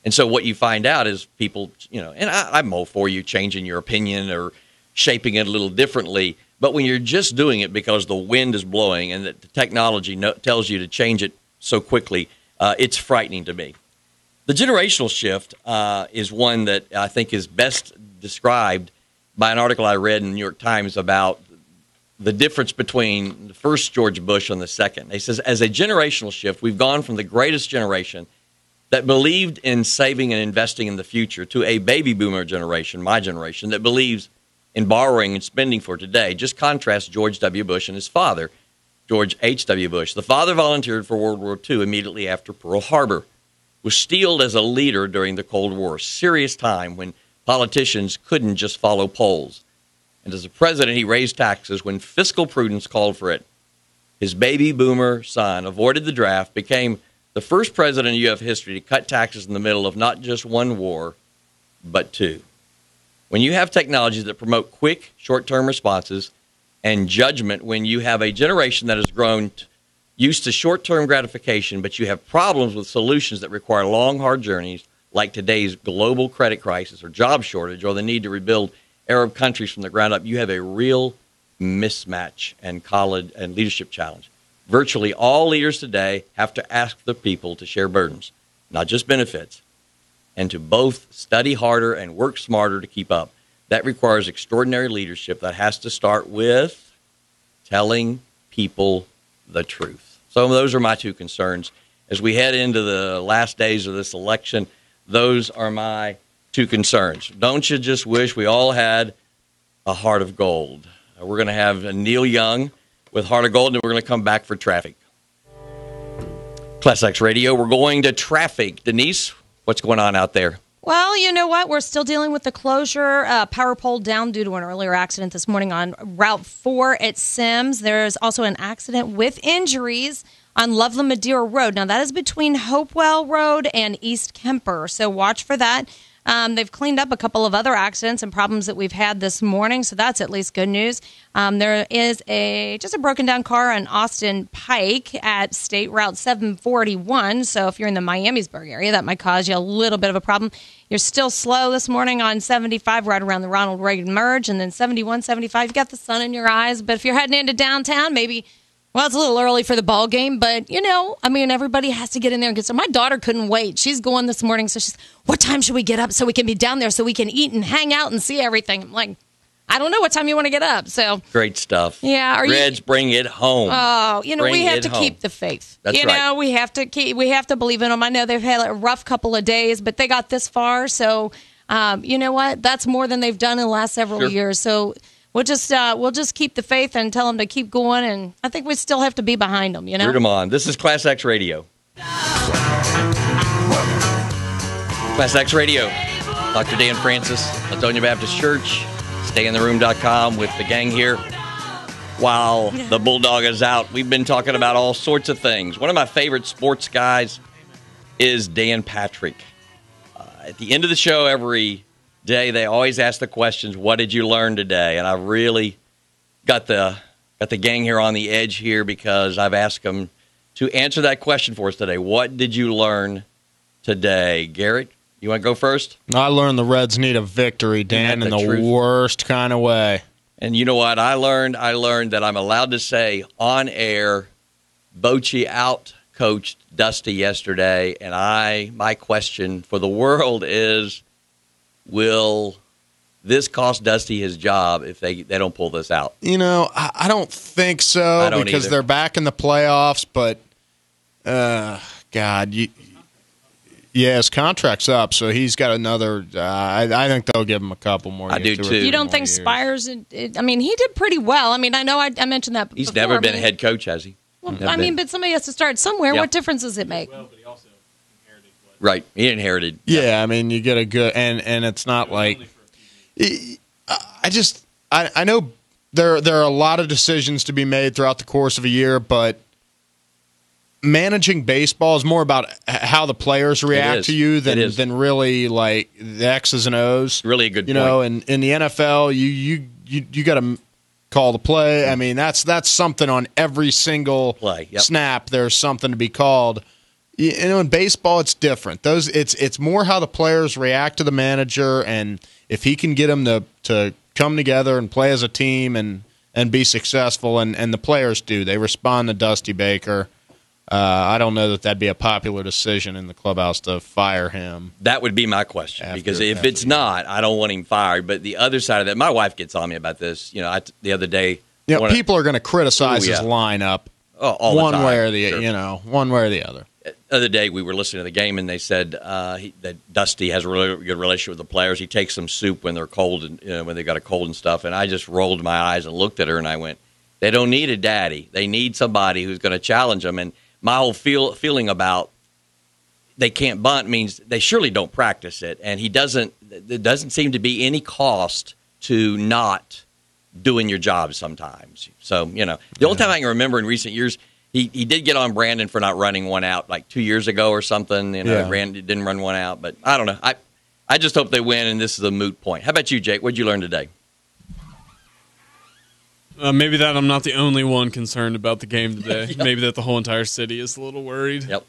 And so what you find out is people, and I'm all for you changing your opinion or shaping it a little differently. But when you're just doing it because the wind is blowing and that the technology tells you to change it so quickly, it's frightening to me. The generational shift is one that I think is best described by an article I read in the New York Times about the difference between the first George Bush and the second. It says, as a generational shift, we've gone from the greatest generation that believed in saving and investing in the future to a baby boomer generation, my generation, that believes in borrowing and spending for today. Just contrast George W. Bush and his father, George H.W. Bush. The father volunteered for World War II immediately after Pearl Harbor, was steeled as a leader during the Cold War, a serious time when politicians couldn't just follow polls. And as a president, he raised taxes when fiscal prudence called for it. His baby boomer son avoided the draft, became the first president in U.S. history to cut taxes in the middle of not just one war, but two. When you have technologies that promote quick, short-term responses and judgment, when you have a generation that has grown used to short-term gratification, but you have problems with solutions that require long, hard journeys, like today's global credit crisis or job shortage or the need to rebuild Arab countries from the ground up, you have a real mismatch and college and leadership challenge. Virtually all leaders today have to ask the people to share burdens, not just benefits, and to both study harder and work smarter to keep up. That requires extraordinary leadership that has to start with telling people the truth. So those are my two concerns. As we head into the last days of this election, those are my two concerns. Don't you just wish we all had a heart of gold? We're going to have Neil Young with Heart of Gold, and we're going to come back for traffic. ClassX Radio, we're going to traffic. Denise, what's going on out there? Well, you know what? We're still dealing with the closure. Power pole down due to an earlier accident this morning on Route 4 at Sims. There's also an accident with injuries on Loveland Madeira Road. Now, that is between Hopewell Road and East Kemper, so watch for that. They've cleaned up a couple of other accidents and problems that we've had this morning, so that's at least good news. There is just a broken down car on Austin Pike at State Route 741, so if you're in the Miamisburg area, that might cause you a little bit of a problem. You're still slow this morning on 75 right around the Ronald Reagan Merge, and then 71, 75, you got the sun in your eyes, but if you're heading into downtown, maybe... Well, it's a little early for the ball game, but, everybody has to get in there and get some. My daughter couldn't wait. She's going this morning, so she's, what time should we get up so we can be down there so we can eat and hang out and see everything? I'm like, I don't know what time you want to get up. So great stuff. Yeah. Reds, bring it home. Oh, we have to keep the faith. That's right. We have to believe in them. I know they've had a rough couple of days, but they got this far. So, you know what? That's more than they've done in the last several years. So we'll just keep the faith and tell them to keep going, and I think we still have to be behind them, Root them on. This is ClassX Radio. ClassX Radio. Dr. Dan Francis, Latonia Baptist Church, stayintheroom.com with the gang here. While the Bulldog is out, we've been talking about all sorts of things. One of my favorite sports guys is Dan Patrick. At the end of the show every day, they always ask the questions, what did you learn today? And I really got the gang here on the edge here because I've asked them to answer that question for us today. What did you learn today? Garrett, you want to go first? I learned the Reds need a victory, Dan, in the worst kind of way. And you know what I learned? I learned that I'm allowed to say on air, Bochy out-coached Dusty yesterday, and my question for the world is, will this cost Dusty his job if they don't pull this out? I don't think so because they're back in the playoffs, but his contract's up, so he's got another I think they'll give him a couple more years. I do, too. You don't think Spires, he did pretty well. I know I mentioned that He's before. never been a head coach, has he? Well, but somebody has to start somewhere. Yep. What difference does it make? Well, but he also inherited what? Right. He inherited. Yeah, you get a good and it's not like I know there are a lot of decisions to be made throughout the course of a year, but managing baseball is more about how the players react to you than really like the X's and O's. Really a good point. And in the NFL, you got to call the play. That's something on every single play. Yep. Snap. There's something to be called. In baseball, it's different. It's more how the players react to the manager, and if he can get them to come together and play as a team and be successful, and the players do. They respond to Dusty Baker. I don't know that'd be a popular decision in the clubhouse to fire him. That would be my question, because if it's not, I don't want him fired. But the other side of that, my wife gets on me about this. The other day, people are going to criticize his lineup all the time. Way or the one way or the other. The other day, we were listening to the game, and they said that Dusty has a really good relationship with the players. He takes them soup when they're cold and when they got a cold and stuff. And I just rolled my eyes and looked at her, and I went, "They don't need a daddy. They need somebody who's going to challenge them." And my whole feeling about they can't bunt means they surely don't practice it, and there doesn't seem to be any cost to not doing your job sometimes. So, the only time I can remember in recent years, he did get on Brandon for not running one out like 2 years ago or something. Brandon didn't run one out, but I don't know. I just hope they win, and this is a moot point. How about you, Jake? What did you learn today? Maybe that I'm not the only one concerned about the game today. Yep. Maybe that the whole entire city is a little worried. Yep.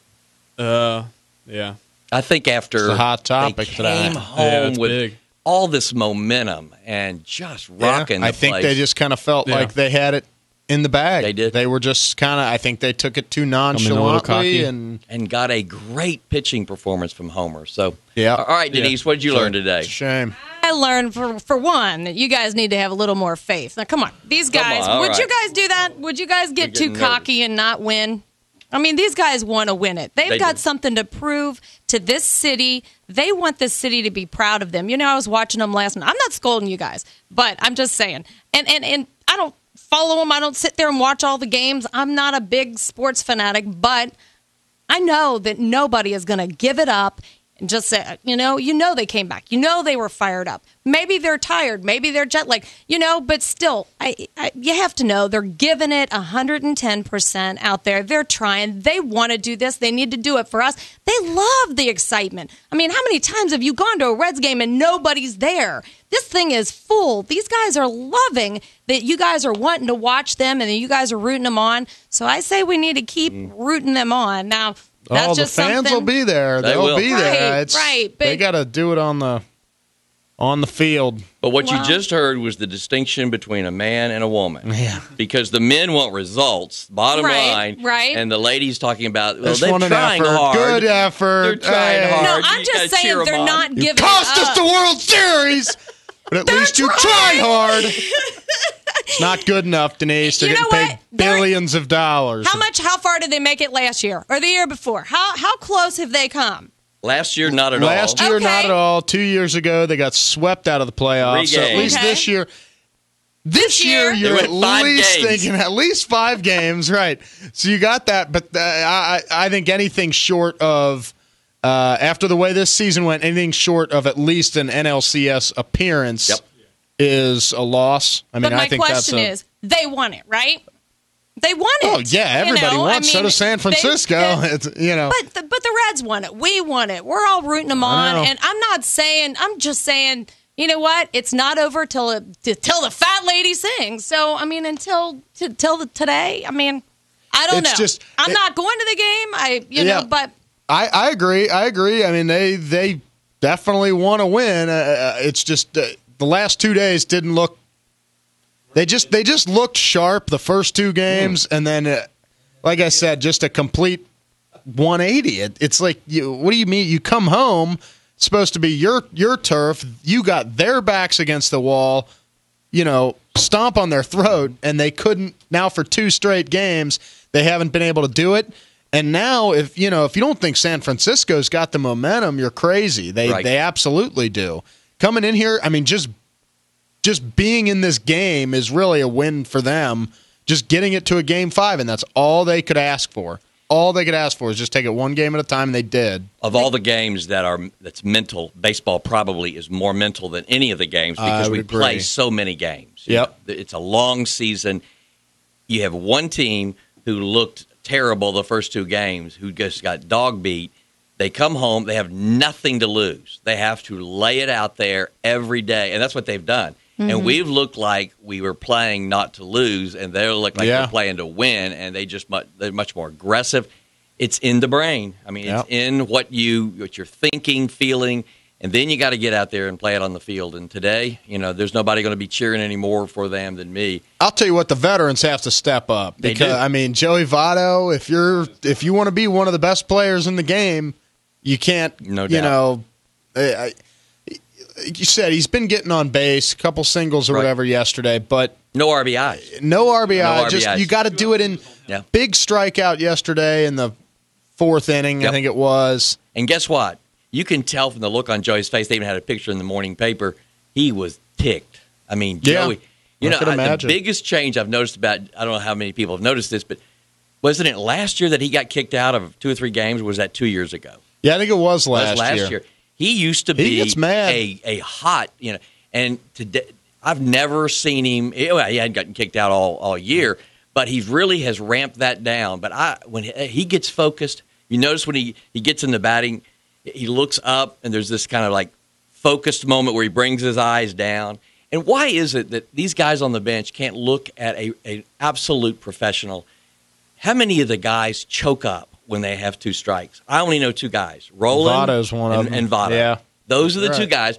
Yeah. I think after it's a hot topic they came home with all this momentum and just rocking I think they just kind of felt like they had it in the bag. They did. They were just kind of, I think they took it too nonchalantly and got a great pitching performance from Homer. So, yeah. All right, Denise, what did you learn today? Shame. I learned, for one, that you guys need to have a little more faith. Now, come on. These guys, would you guys do that? Would you guys get too cocky and not win? These guys want to win it. They've got something to prove to this city. They want this city to be proud of them. I was watching them last night. I'm not scolding you guys, but I'm just saying. And I don't follow them. I don't sit there and watch all the games. I'm not a big sports fanatic, but I know that nobody is going to give it up and just say, they came back. They were fired up. Maybe they're tired. Maybe they're jet lagged, but still, you have to know they're giving it 110% out there. They're trying. They want to do this. They need to do it for us. They love the excitement. I mean, how many times have you gone to a Reds game and nobody's there? This thing is full. These guys are loving that you guys are wanting to watch them and that you guys are rooting them on. So I say we need to keep rooting them on. Now, that's just the fans will be there. They'll be there. Right. But they got to do it on the field. But what you just heard was the distinction between a man and a woman. Yeah. Because the men want results, bottom line. Right. And the ladies talking about, they're trying hard. Good effort. They're trying hard. No, I'm just saying they're not giving it up. Cost us the World Series, but at least you tried hard. It's not good enough, Denise. They're getting paid billions of dollars. How far did they make it last year or the year before? How close have they come? Last year, not at all. Last year, not at all. 2 years ago, they got swept out of the playoffs. So at least this year. This year, you're at least thinking at least 5 games, right? So you got that, but I think anything short of, after the way this season went, anything short of at least an NLCS appearance is a loss. I mean, but my I think question is, they won it, right? They won it. Oh yeah, everybody won. So does San Francisco. But the Reds won it. We won it. We're all rooting them on. And I'm just saying, you know what? It's not over till the fat lady sings. So I mean, until today. I mean, I don't know. I'm not going to the game. But I agree. I mean, they definitely want to win. It's just the last 2 days didn't look. They just looked sharp the first 2 games, and then, like I said, just a complete 180. It's like, what do you mean? You come home, it's supposed to be your turf. You got their backs against the wall, stomp on their throat, and they couldn't. Now for 2 straight games, they haven't been able to do it. And now, if you don't think San Francisco's got the momentum, you're crazy. They absolutely do. Coming in here, I mean, just being in this game is really a win for them. Just getting it to a Game 5, and that's all they could ask for. All they could ask for is just take it one game at a time, and they did. Of all the games that's mental, baseball probably is more mental than any of the games because we play so many games. Yep. It's a long season. You have one team who looked terrible the first 2 games, who just got dog beat. They come home, they have nothing to lose. They have to lay it out there every day, and that's what they've done. Mm-hmm. And we've looked like we were playing not to lose, and they look like they're playing to win, and they're much more aggressive. It's in the brain. I mean, it's in what you're thinking, feeling, and then you got to get out there and play it on the field. And today, there's nobody going to be cheering any more for them than me. I'll tell you what, the veterans have to step up because I mean, Joey Votto, if you want to be one of the best players in the game, you can't. No doubt. You said he's been getting on base, a couple singles or whatever yesterday, but no RBIs. No RBI. Just you got to do it in big strikeout yesterday in the 4th inning, I think it was. And guess what? You can tell from the look on Joey's face. They even had a picture in the morning paper. He was ticked. I mean, Joey. The biggest change I've noticed about, I don't know how many people have noticed this, but wasn't it last year that he got kicked out of 2 or 3 games? Or was that 2 years ago? Yeah, I think it was last year. He used to be a hot, and today I've never seen him. He hadn't gotten kicked out all year, but he really has ramped that down. But when he gets focused, you notice when he gets in the batting, he looks up, and there's this kind of like focused moment where he brings his eyes down. And why is it that these guys on the bench can't look at an absolute professional? How many of the guys choke up when they have 2 strikes? I only know 2 guys. Roland Votto's one of them. And Votto. Yeah. Those are the 2 guys.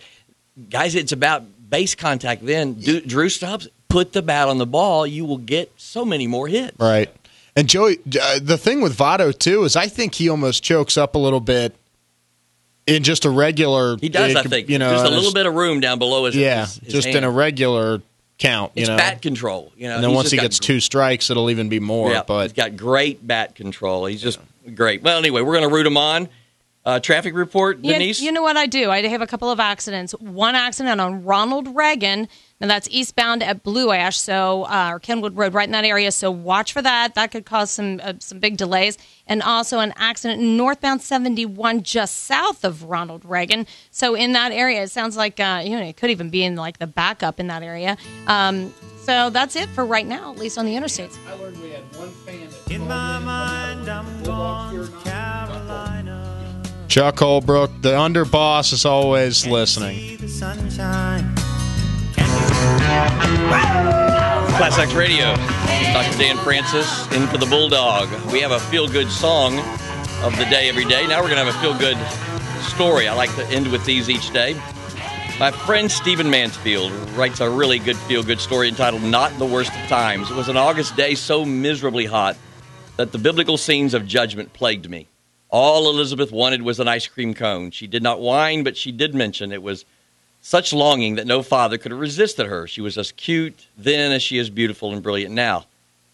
Guys, it's about base contact then. Drew Stubbs, put the bat on the ball. You will get so many more hits. Right. And Joey, the thing with Votto, too, is I think he almost chokes up a little bit in just a regular. He does, I think. Just a little bit of room down below his just hand. in a regular count. It's bat control. And then once he gets 2 strikes, it'll even be more. Yeah, but he's got great bat control. He's just great. Well, anyway, we're going to root him on. Traffic report, Denise? You know what I do? I have a couple of accidents. One accident on Ronald Reagan and that's eastbound at Blue Ash, or Kenwood Road, right in that area. So watch for that. That could cause some big delays. And also an accident in northbound 71 just south of Ronald Reagan. So in that area, it sounds like it could even be in like the backup in that area. So that's it for right now, at least on the interstates. I learned we had one fan that in my mind, I'm gone to Carolina. Chuck Holbrook, the underboss, is always listening. ClassX Radio. Dr. Dan Francis in for the Bulldog. We have a feel-good song of the day every day. Now we're going to have a feel-good story. I like to end with these each day. My friend Stephen Mansfield writes a really good feel-good story entitled Not the Worst of Times. It was an August day so miserably hot that the biblical scenes of judgment plagued me. All Elizabeth wanted was an ice cream cone. She did not whine, but she did mention it was such longing that no father could have resisted her. She was as cute then as she is beautiful and brilliant now.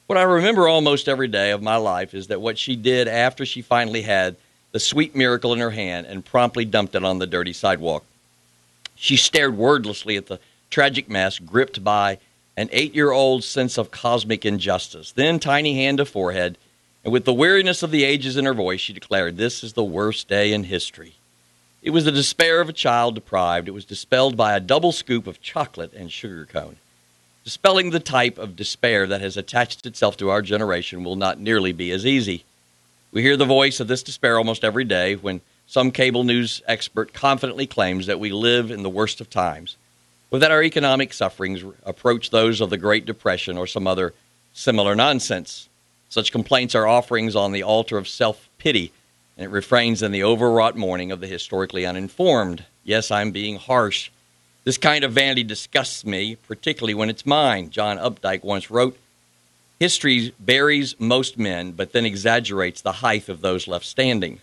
What I remember almost every day of my life is that what she did after she finally had the sweet miracle in her hand and promptly dumped it on the dirty sidewalk. She stared wordlessly at the tragic mess, gripped by an 8-year-old sense of cosmic injustice. Then, tiny hand to forehead, and with the weariness of the ages in her voice, she declared, "This is the worst day in history." It was the despair of a child deprived. It was dispelled by a double scoop of chocolate and sugar cone. Dispelling the type of despair that has attached itself to our generation will not nearly be as easy. We hear the voice of this despair almost every day when some cable news expert confidently claims that we live in the worst of times, or that our economic sufferings approach those of the Great Depression or some other similar nonsense. Such complaints are offerings on the altar of self-pity, and it refrains in the overwrought mourning of the historically uninformed. Yes, I'm being harsh. This kind of vanity disgusts me, particularly when it's mine. John Updike once wrote, "History buries most men, but then exaggerates the height of those left standing."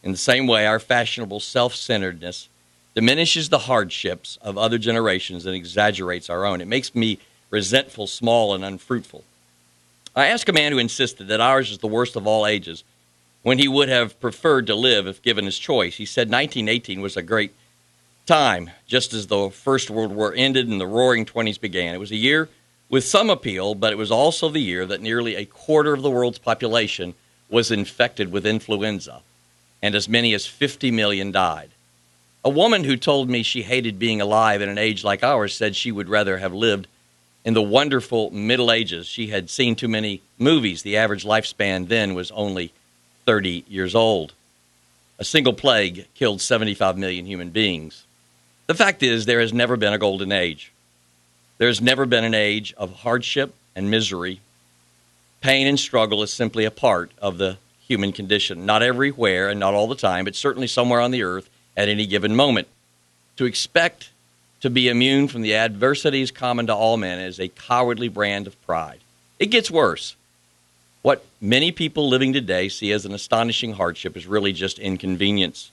In the same way, our fashionable self-centeredness diminishes the hardships of other generations and exaggerates our own. It makes me resentful, small, and unfruitful. I asked a man who insisted that ours is the worst of all ages when he would have preferred to live if given his choice. He said 1918 was a great time, just as the First World War ended and the Roaring '20s began. It was a year with some appeal, but it was also the year that nearly a quarter of the world's population was infected with influenza, and as many as 50 million died. A woman who told me she hated being alive at an age like ours said she would rather have lived in the wonderful Middle Ages. She had seen too many movies. The average lifespan then was only 30 years old. A single plague killed 75 million human beings. The fact is, there has never been a golden age. There has never been an age of hardship and misery. Pain and struggle is simply a part of the human condition. Not everywhere and not all the time, but certainly somewhere on the earth at any given moment. To expect to be immune from the adversities common to all men is a cowardly brand of pride. It gets worse. What many people living today see as an astonishing hardship is really just inconvenience.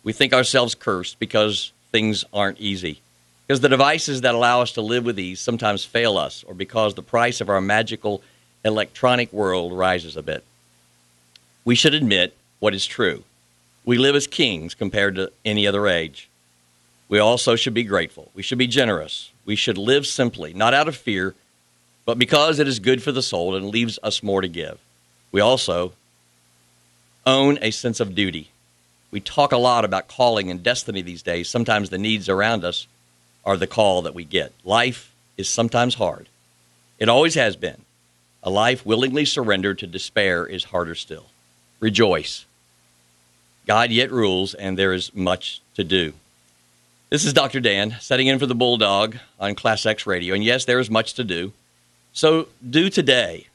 We think ourselves cursed because things aren't easy, because the devices that allow us to live with ease sometimes fail us, or because the price of our magical electronic world rises a bit. We should admit what is true. We live as kings compared to any other age. We also should be grateful. We should be generous. We should live simply, not out of fear, but because it is good for the soul and leaves us more to give. We also own a sense of duty. We talk a lot about calling and destiny these days. Sometimes the needs around us are the call that we get. Life is sometimes hard. It always has been. A life willingly surrendered to despair is harder still. Rejoice. God yet rules, and there is much to do. This is Dr. Dan, setting in for the Bulldog on ClassX Radio. And yes, there is much to do. So do today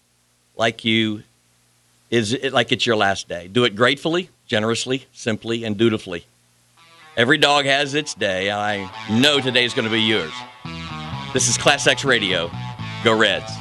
like it's your last day. Do it gratefully, generously, simply, and dutifully. Every dog has its day. I know today's going to be yours. This is ClassX Radio. Go Reds.